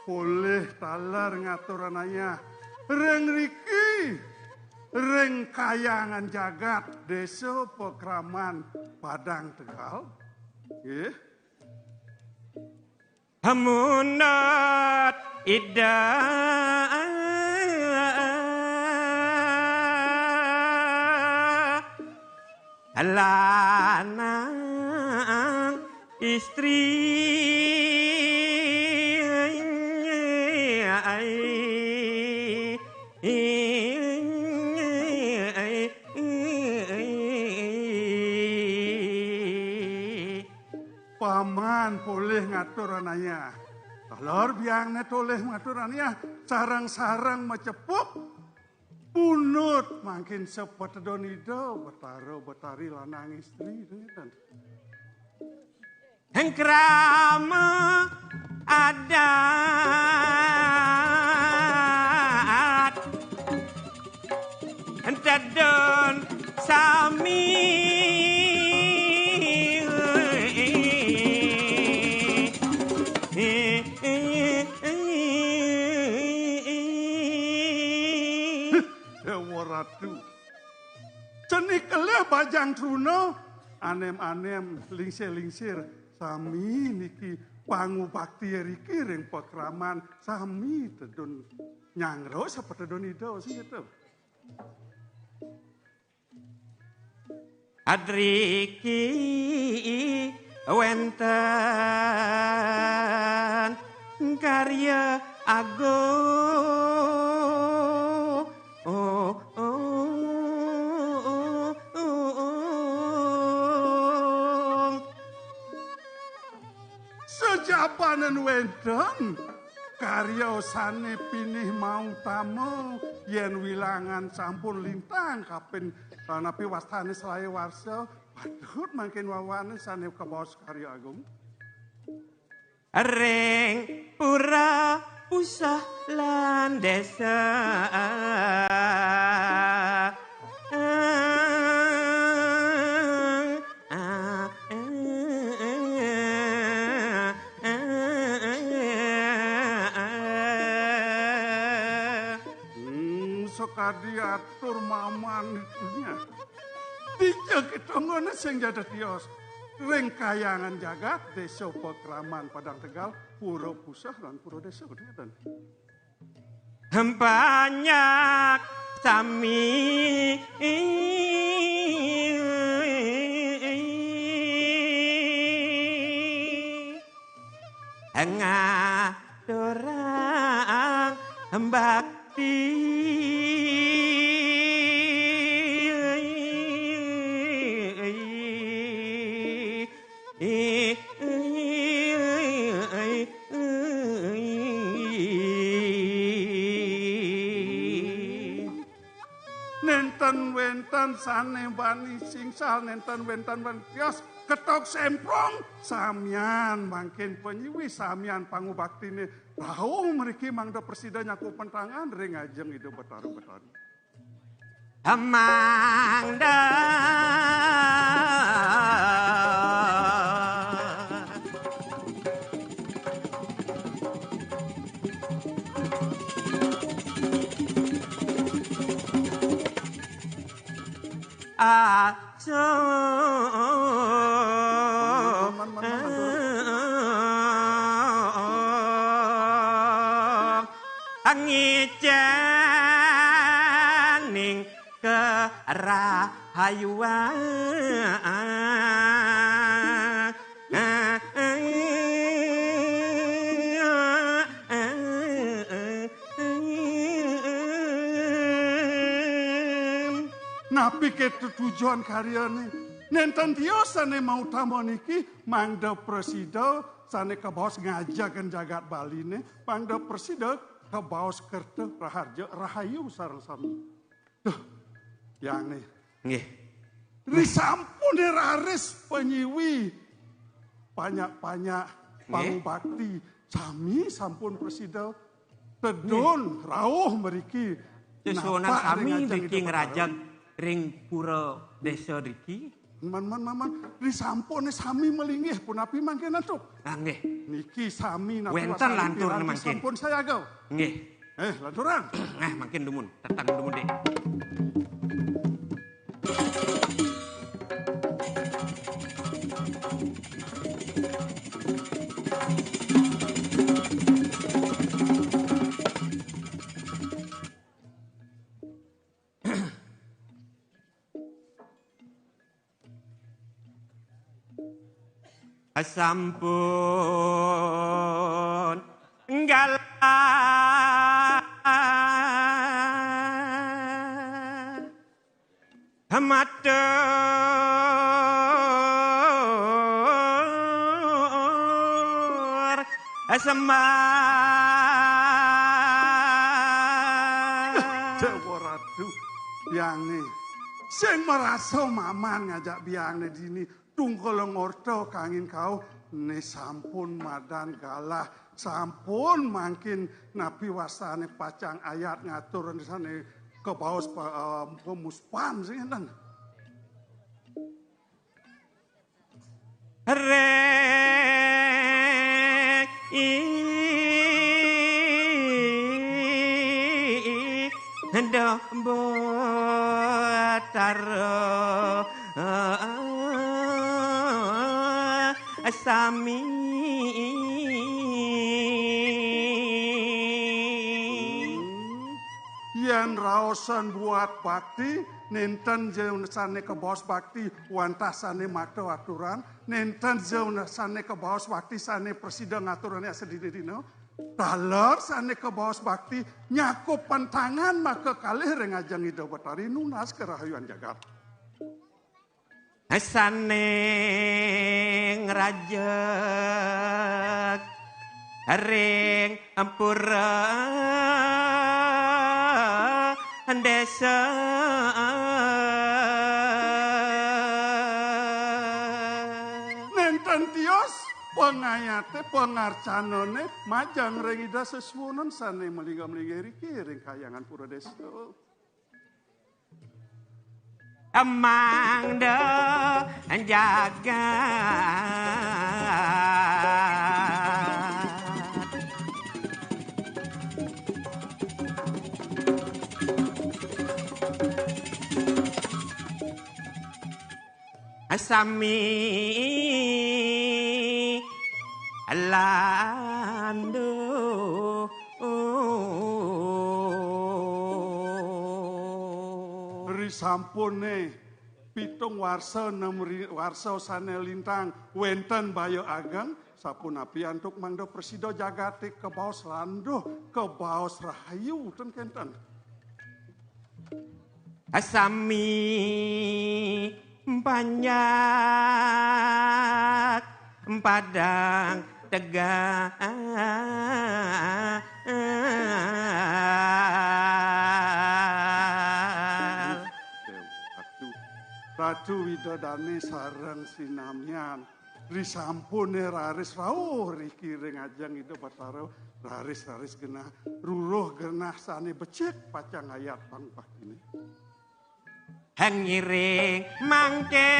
boleh talar ngaturan ayah. Reng Riki, reng kayangan jagat desa Pekraman Padang Tegal. Hamunat ida lanang istri paman boleh ngatur anaknya. Kalau biangnya toleh ngatur anaknya, sarang-sarang mecepuk, punut makin sepet donido, betari lanang istri. Hengkrama adat entadon sami Ratu. Cenikele bajang truno, anem-anem lingsir-lingsir, sami niki pangu bakti riki ring Pekraman, sami tedon nyangro seperti tedon itu sih itu. Adriki wenten karya agung sejabanan wenten karya sane pinih mau tamu yen wilangan sampun lintang kapin napi wastane selaya warsa padut makin wawane sane kebos karya agung ring pura pusah lan desa diatur maman itunya. Dijak ketonggono sing jada tios. Ring kayangan jagat desa Pekraman Padang Tegal, pura pusah dan pura desa. Banyak sami ngaturang bakti nenten sane bani singsal nenten tios ketok semprong samian mangkin penyiwi samian pangubaktine rauh mriki mangda presida nyaku pentangan ring ajeng itu betaru-betaru Amangda Angijaning kerahayuan napi ketujuan karyane nenten tiosane mau tamu niki mangda presida sane kebaos ngajakan jagat baline mangda presida kebaos kerta raharja rahayu sareng sami duh yang nih nggih risampune raris penyiwi banyak-banyak pangubakti sami sampun presida tedun rawuh mriki Susunan sami mriki ngrajag ring pura desa riki. Man, risampune sami melinggih punapi mangke nantuk. Ah nggih. Niki sami napa Wenten lantur mangkin. Sampun saya agau. Nggih. Lanturan. Mangkin dumun, tetang dumun dek. Sampun galah matur semar Jawa Ratu biangne sing merasa maman ngajak biangne dini tungkol ngorto kangin kau ne sampun madan galah sampun mangkin nabi wasane pacang ayat ngatur sane kebaos pemuspan sing enten rek hendak botaro sami yen raosan buat bakti nenten jeunasane kebaos bakti wantasane makto aturan nenten jeunasane kebaos bakti sane presiden ngaturane sedina-dina taler sane kebaos bakti nyakup pantangan maka kalih ring ajeng ida betari nunas kerahayuan jagat sane ngrajek ring ampura desa nenten tios pengayate pengarcanone majang ring ida sesuwunan sane melinga-melinga riki ring kayangan pura desa Amangda jaga sami lando sampune pitung warsa 6 warsa sane lintang wenten bayo ageng sapunapi antuk mangda presida jagate kebaos lando kebaos rahayu ten kenten sami banyak padang tegal Ratu Widodane sareng sinamyan. Risampune raris rawuh riki ring ajang Ida Batara raris genah ruruh genah sane becik pacang ayat pangpak ini. Hang ngiring mangke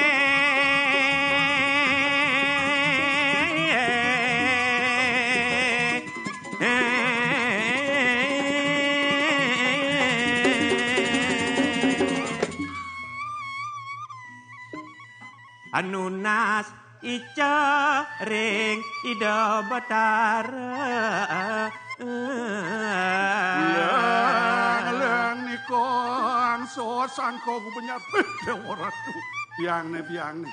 anunas ica ring Ida Batara Leng niko angsosan ko gubenyat Dewa Ratu biangne Biang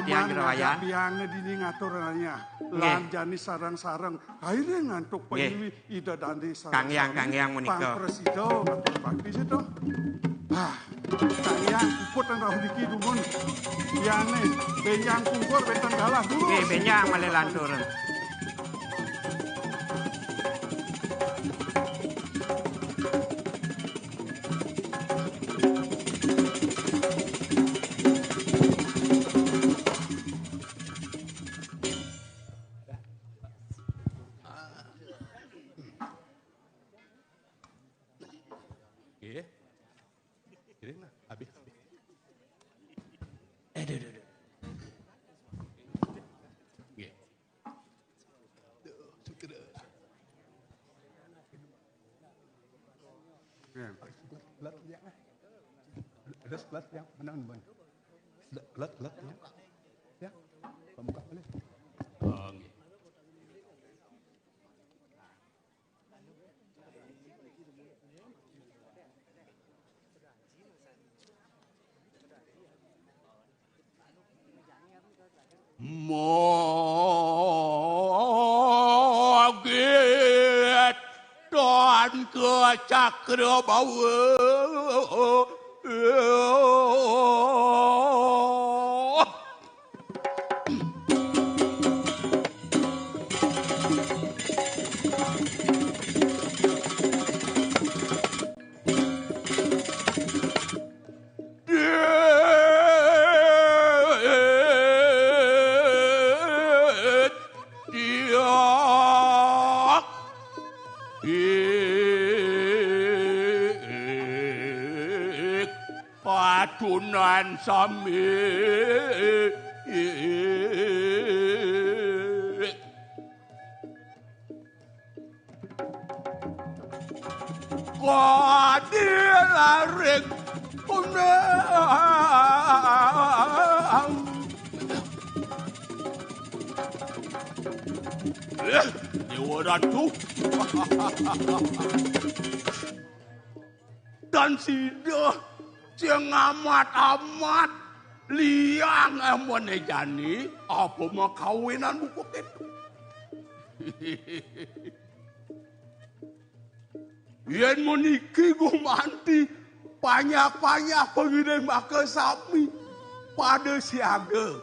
Jerawayan. Biangne dini ngaturnya lan jani sarang-sarang kaire ngantuk payiwi Ida Dandi sarang Kang Yang menika Pang Presido ngatur bakti situ Kang Yang kuput dan rahu diki dumun biangne benyang kungkur bentan galah dulu benyang malelantur. Mogit Tuan ke cakra bawa Patunan sami Kadilaring unang Dewa Ratu dan Sida yang amat liang emone jani apa mau kawinan buku itu yen meniki gumanti banyak pengiring maka sami pada siaga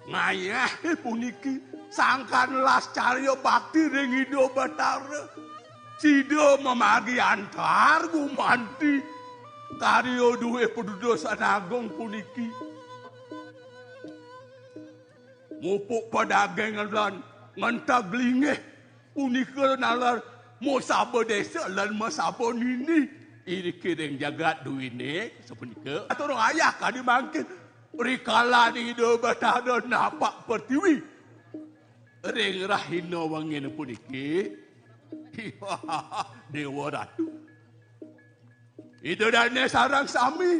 ngayah puniki sangkan las caryo bakti ring Ida Batara Sida memagi antar gumanti Karyo duwe pedudosan agung puniki. Mupuk pedagang lan ngentag lingeh punika nalar mo sabo desa lan masabo nini. Iri kiring jagat duwine sepunika. Atur ayah kadi mangkin rikala di Ida Batara napak pertiwi. Ring rahina wangene puniki. Dewa Ratu. Itu dane sarang sami.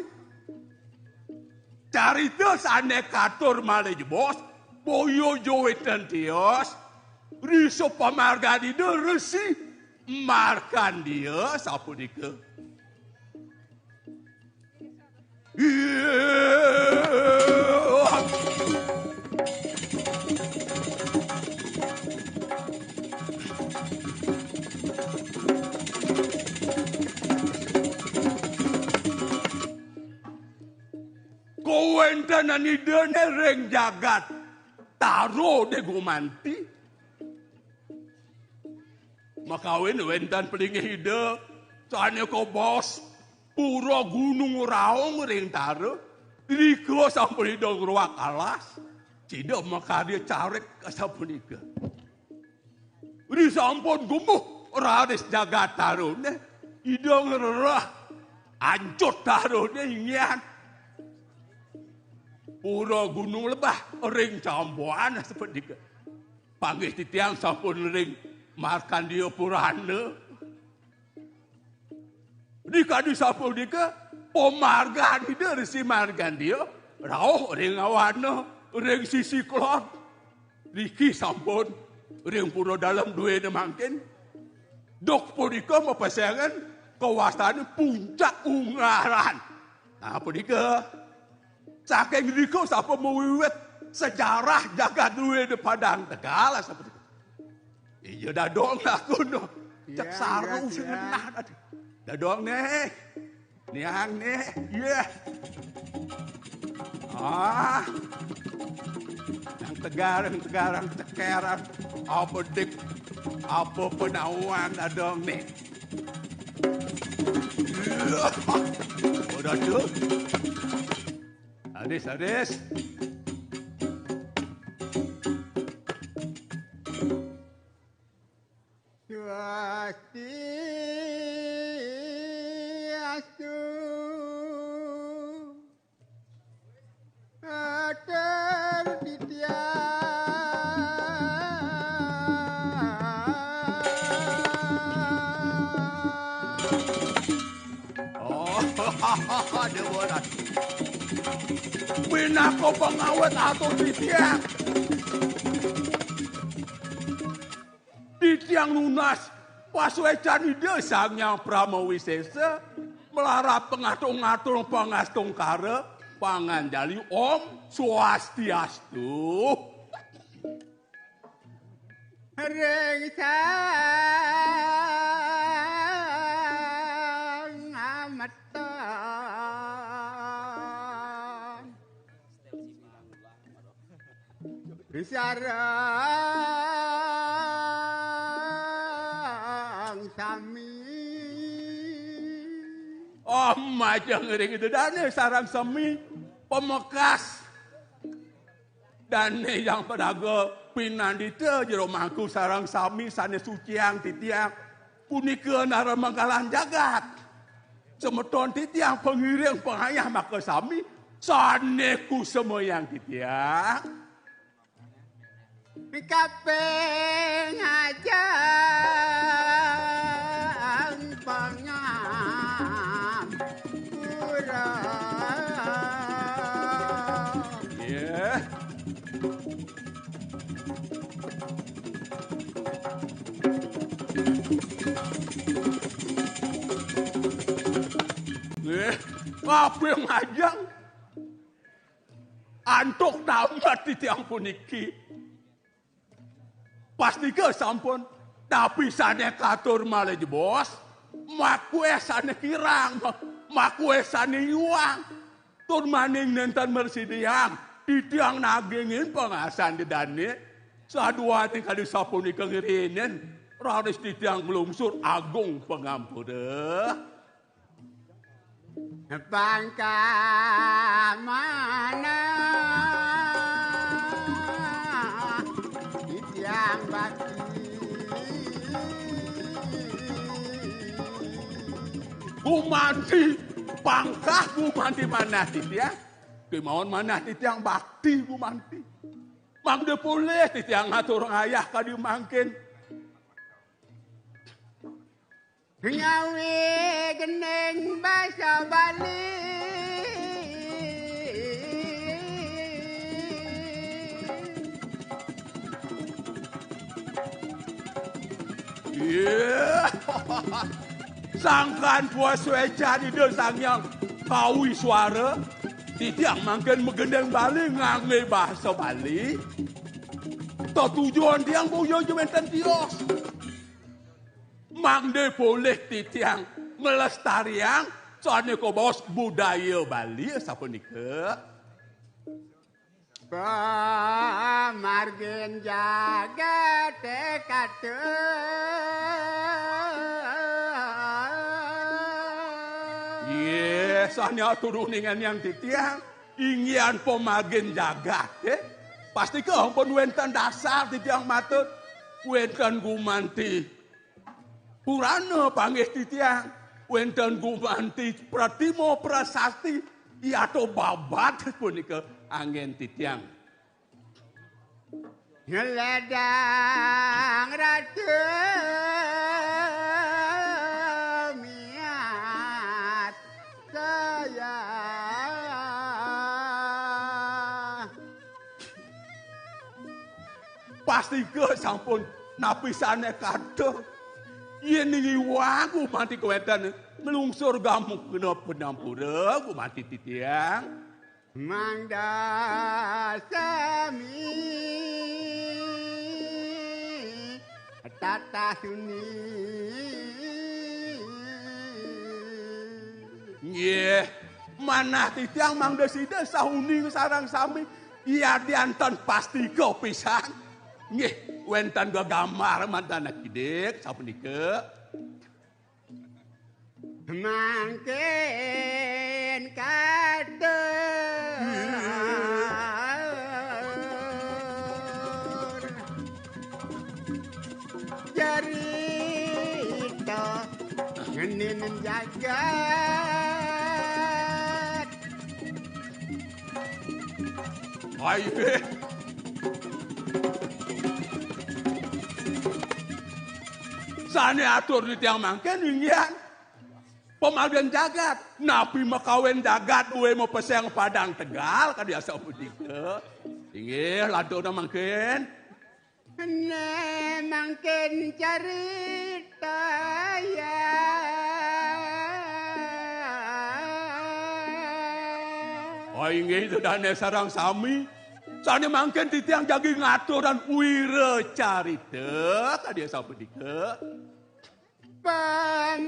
Carita sane katur malih bos. Boyo jowetan tios. Riso pamarga di resi. Markan dia sapunika. Kawentanan idene reng jagat taro de gumanti makawin wentan pelingih ide sane ko bos pura gunung raung ring taro Riko sapunika ruwak alas. Cida makarya carek sapunika. Ri sampun gumuh raris jagat tarune. Idong rerah ancut tarune ingyan. Pura Gunung Lebah ring campuan sapunika. Panggih titiang sampun ring Markandeya Purana. Dikadi sapunika pemargan dari si Markandeya rauh ring awana. Ring sisi kulon, Riki sampun, ring pura dalam duwe mangkin. Dok punika mapasangan kawasan puncak Ungaran. Nah punika, saking Riko sampun mewiwit sejarah jagat duwe di Padang Tegal. Iya dadong aku no, cak saru sengenah. Dadong nih, niang nih, iya. Yang tegarang, cekeran, apa dik, apa penawang adong nih. Udah tuh. Adis. Pinako pengawet atau titiang. Titiang lunas Pasuecan ide sangnya Pramawisesa melarap pengatung-ngatung pangastung kare pangandali Om Swastiastu. Ring sang amatan Sarang sami Majang ring itu dane sarang sami pemekas dane yang pedaga pinandita jero mangku sarang sami sane suciang titiang punika nara mangkalan jagat semeton titiang pengiring pengayah maka sami sane ku semoyang titiang kapeng aja pangam pura yeah. Kapeng ajang antuk tamat titiang puniki pasti ke sampun tapi sane katur malah bos makue sane kirang makue sane yuang tur maning nenten mersidiang titiang nagingin pengasan di dane sadua ning kali sapuni kengirinen raris titiang melungsur agung pengampura bangka mana yang bakti gumanti pangkah gumanti mana titiang kemauan mana titiang bakti gumanti mang de boleh titiang ngatur ayah kadi mangkin nyawi geneng bahasa Bali yeah. Sangkan Pasuecan ide sangyang kawi suara titiang mangkin megendeng Bali ngange bahasa Bali tujuan tiang puyo jumenten tios mangde boleh titiang melestariang soalnya ko bos budaya Bali sapunika pamargen jaga tekate yes hanya turuningan yang titiang ingin pemagen jagat. Pasti ke ampun wenten dasar titiang matut. Wenten gumanti. Purana panggih titiang. Wenten gumanti pratimo prasasti. Iato babat punika angin titiang. Ngeledang ratu miat saya. Pasti ke sampun napisane kader. Yen iki waku mati kewetan melungsur gamuk kena penampura ku mati titiang. Mangda sami tata suni. Nggih, manah titiang mangda sida sahuni sarang sami. Iya dianton pasti ke pisan. Nggih, wenten gagamar mantan kidik sapunika. Mangken kader cerita ngenin jagat. Ayo. Sane atur di tiang mangken ingin. Pemagen jagat, napi makawen jagat, uwe mau peseng padang Tegal, kan biasa budika. Inggih, ladona mangken. Ne mangken cerita ya. Oh inggih itu dane sarang sami. Sane mangken titiang jagi ngaturan wira carita, kan biasa budika. Pamargan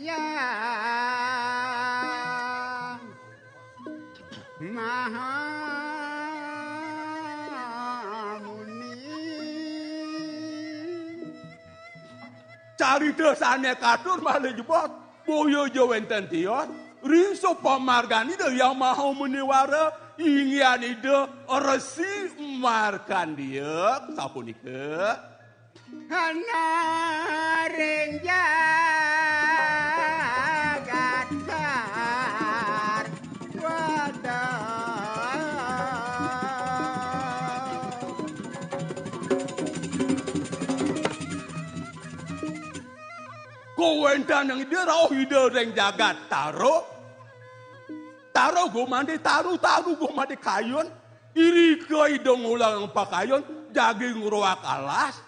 yang Mahamuni. Carita sane katur malih jebot boyo jo wenten tiot. Riso pamargan ide yang Mahamuni wara ingin ide resi markan dia sapunika. Hanareng jagat sar wadah. Kuwentan yang dia rauh ide reng jagat taro. Taro go mandi taru go mandi kayun. Iri ke idong ulang pakayon jaging ruak alas.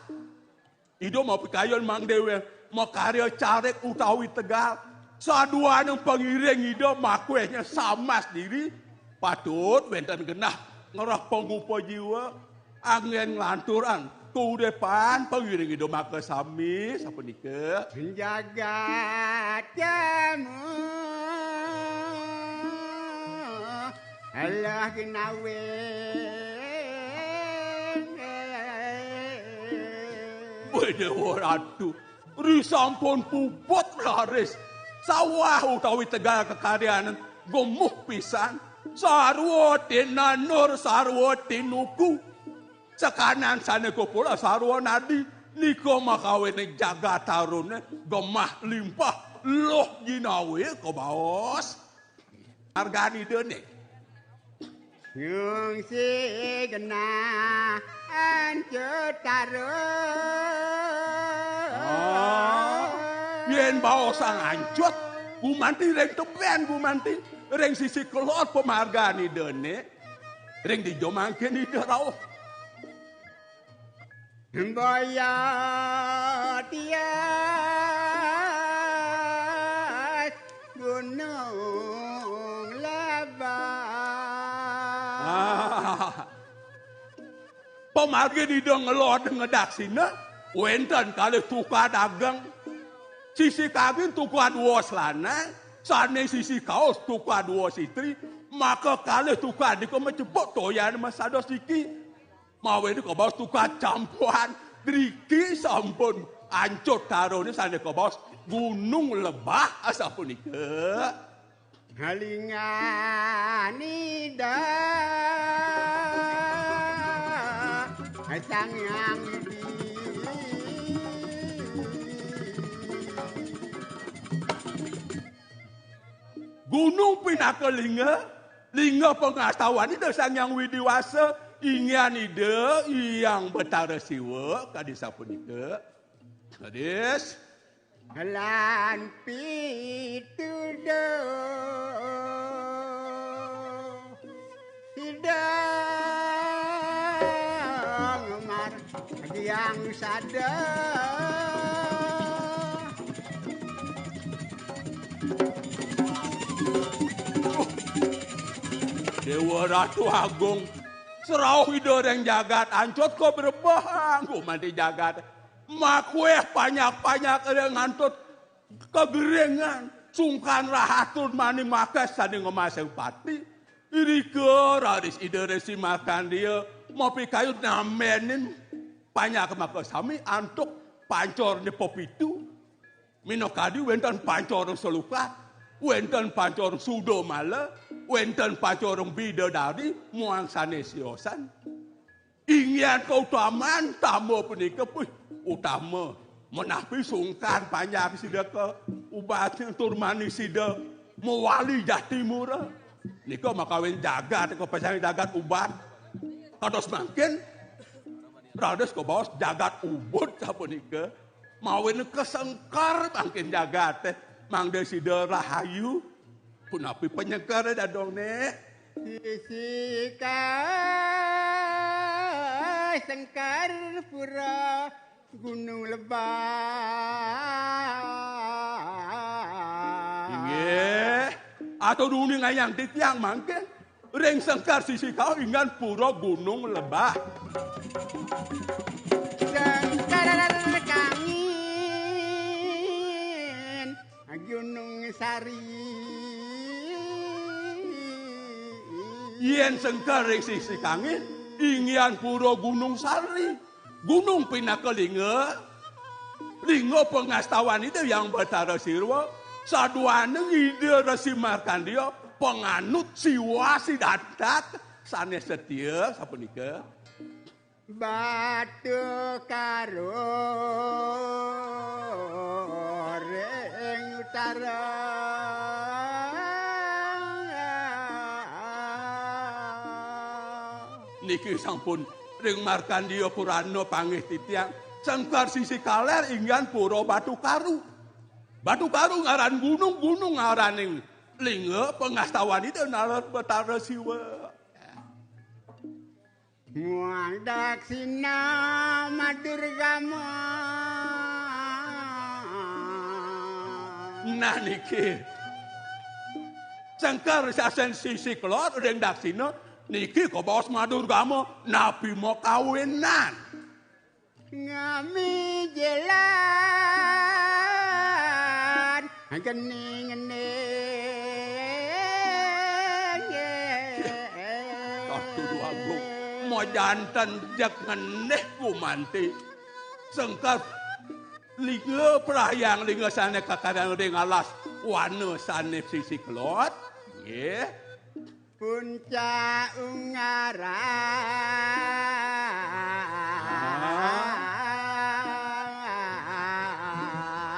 Ido mau pikayon mang dewe mau karya carek utawi Tegal. Sadua yang pengiring ido makuehnya sama sendiri. Patut wenten genah ngerah pengupo jiwa angin ngelanturan. Ku depan pengiring ido make sami sapunika. Jagat jamu Allah genawe. Wede ratu, risampun puput laris. Sawah utawi Tegal kekaryaan gomuh pisan. Sarwa tinanur, sarwa tinuku. Sekanan sana pula sarwa nadi. Niko makawin jagat tarune gemah limpah. Loh jinawe ko baos. Hargani dene. Yung si genah ancut Yen bawa sang ancut, gumanti reng tepen gumanti, reng sisi kelot pemargani dene, reng dijomangken di derau. Boya tias gunung lebar. Pemargi di dong ngelot ngedak sini, wenten kali tukar dagang. Sisi kawin tukar dua selana, sana sisi kaos tukar dua sitri, maka kali tukar di kau menjebok toyan masa dosiki. Mau ini kau bawa tukar campuran, driki sampun ancut taruh ini sana kau bawa gunung lebah asapun ike. Halingani da sangyang di Gunung Pinakalinga, Linga pengetahuan itu Sangyang Widiwasa, ingin ide yang betara siwa kadisa punika. Kadis lan pitudo sidang mar yang sadar Dewa Ratu Agung, serau hidoreng jagat, ancot ko berbahang, ku mandi jagat. Makueh banyak-banyak yang ancot kegerengan, sungkan rahatun mani makas sani ngemaseng pati. Irike radis ideresi makan dia, mau kayu namenin banyak makas sami antuk pancor ni popitu. Minokadi wentan pancor selukat, wentan pancor sudo mala, wenten pacorong bidadari muang sanesiosan. Ingin keutamaan tamu punika puih utama menapi sungkan banyak sida ke ubatnya turmani sida mewali Jatimura. Nika makawin jagat ko pasang jagat ubat. Kados mangkin rados ko baos jagat ubud sapunika mawin kesengkar mangkin jagat mangde sida rahayu. Punapi penyekar dah dong nek. Sika sengkar pura gunung lebah. Inge, atau dunia ngayang titiang mangke. Reng sengkar sisi kau ingat pura gunung lebah. Sengkar kangin gunung sari. Yen sengkar reng sisi kangin, ingian pura gunung sari. Gunung Pinakalinga. Linga pengastawan itu yang betara sirwa. Saduane ide resi markandia penganut siwa si dadat. Sanes setia sapunika. Batu karo reng utara. Niki sampun ring markandia purana panggih titiang. Sengkar sisi kaler inggan pura batu karu. Batu karu ngaran gunung, gunung ngaran linga pengastawan itu nalar betara siwa. Muang daksina madurgama. Nah niki. Sengkar sasen sisi kelor ring daksina. Niki kok bawas madurgama nabi mau kawinan. Ngami jalan gening-gening. Aduh agung, mau jantan jak ngeneh kumanti. Sengkar liga perayang liga sana kakadang ring alas wana sana sisi kelot. Yeah. Puncak ungaran.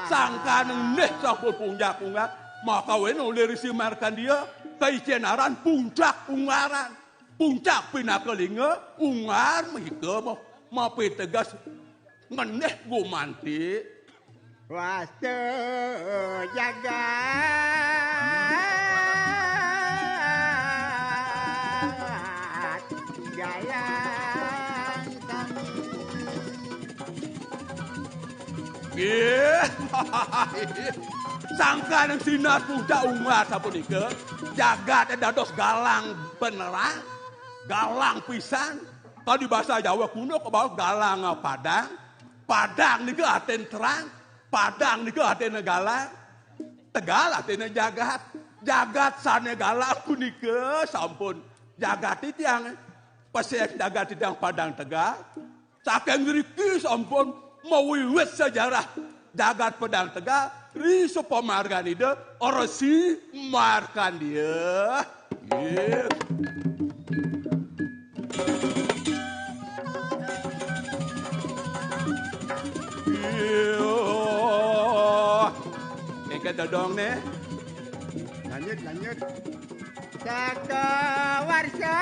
Sangkan neh sampun puncak ungar. Maka weno lirisi markandia kaicenaran puncak ungaran. Puncak Pinakalinga ungar mika mau tegas ngeneh gumanti. Wastu jaga. Yeah. Sangka yang sinar puncak ungar sapunika jagat dados galang benerang, galang pisan. Kalau di bahasa Jawa kuno kebawa galang padang, padang nika aten terang, padang nika aten galang, tegal aten jagat, jagat sane galang punika sampun jagat itu yang pasien jagat itu yang padang tegal, saking riki sampun. Mewiwit sejarah jagat pedang tegal ri sopo marganida orosi markandia. Iya. Kita dong nih. Lanjut. Saka warsa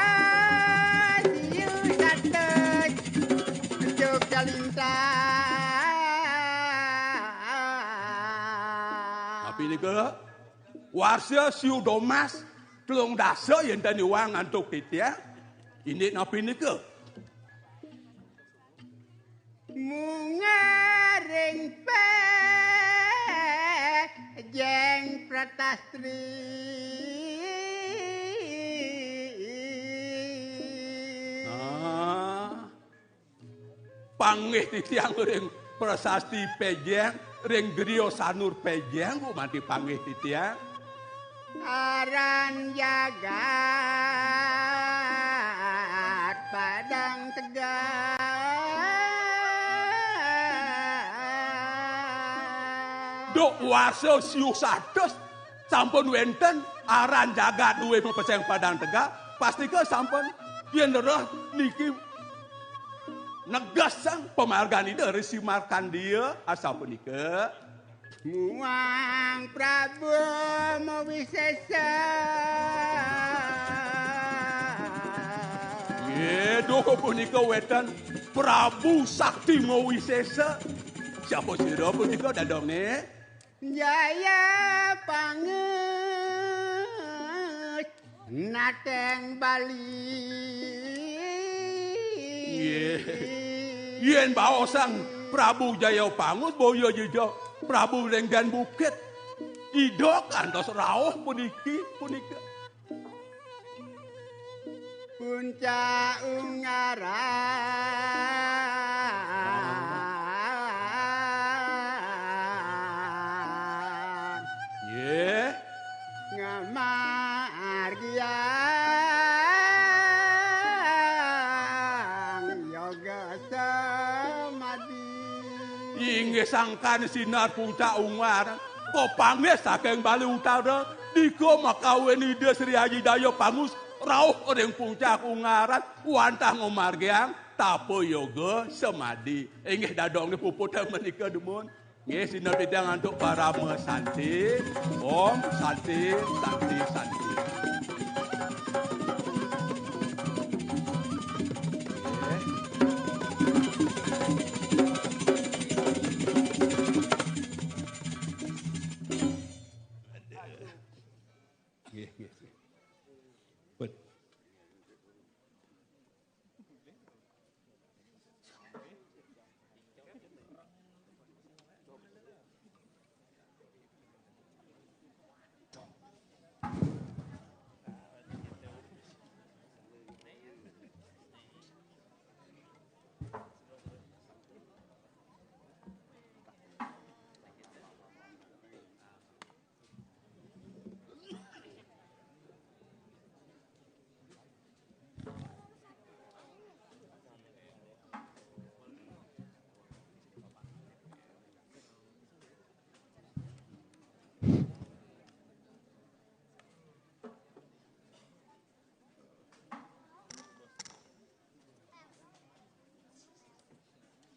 siu satet juk kalintang. Tapi ni ke warsa siu domas telung dasa yang tadi wang antuk titia. Ini napi ni ke? Mungaring jeng pratastri panggih titiang ring prasasti pejeng ring griyo sanur pejeng mati panggih titiang aran jagat padang tegar dok wasa siu satus sampun wenten aran jagat duwe mepeseng padang tegak pasti ke sampun yen derah niki negasang pemargan itu resi markandia asal punika muang Prabu Mawisesa dok punika wetan Prabu Sakti Mawisesa siapa sira punika dadone Jaya panget nateng Bali. Yen baosang Prabu Jaya Pangut boyo jejo Prabu Lenggan Bukit. Idok antos rawuh puniki punika. Punca Ungaran. Ngamargiang yoga samadhi. Inggih sangkan sinar puncak Ungaran. Kok panggih saking Bali Utara. Diko makawin ide Sri Haji Dayo Pangus. Rauh ring puncak Ungaran. Wantah ngomargiang. Tapo yoga samadhi. Inggih dadong ni puput menika demun. Nggih sinar bidang untuk para mesanti. Om santi.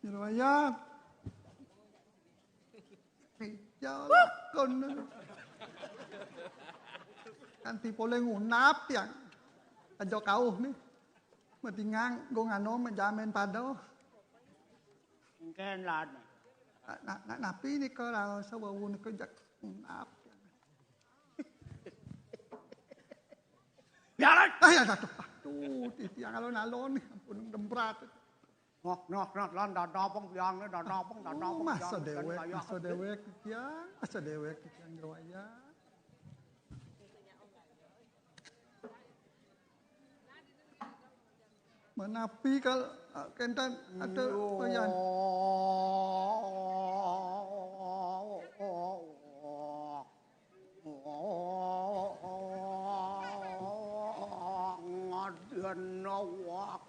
Raya hijau lakon kanti pole ngunap yang ajo kau nih metingang go ngano menjamin pado Mungkin lah. napi ni kalau sabawu ni jak ngunap Ya lah. ya tuh titi yang alon nih ampun dembrat Nok lan dadapong biang ni dadapong masa dewek yang raya menapi kalau kentan ada bayan ngadan awak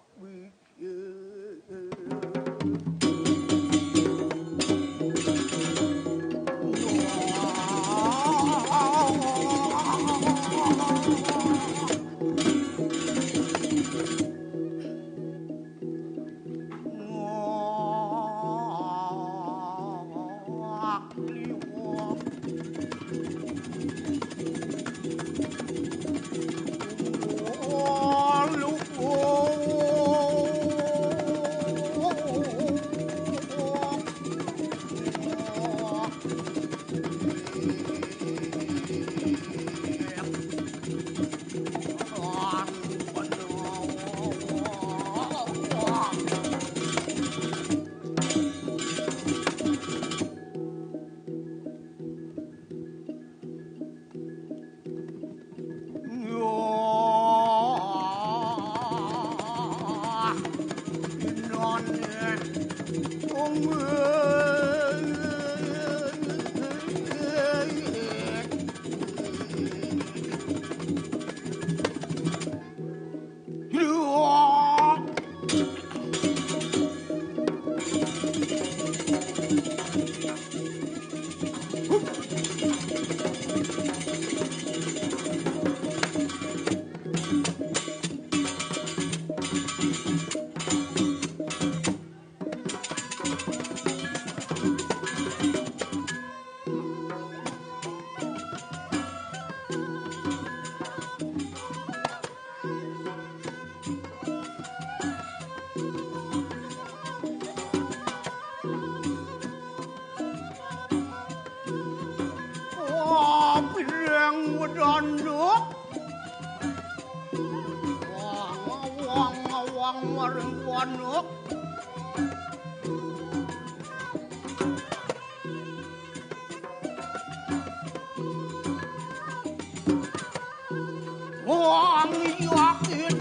pondok wong maring pondok wong yakin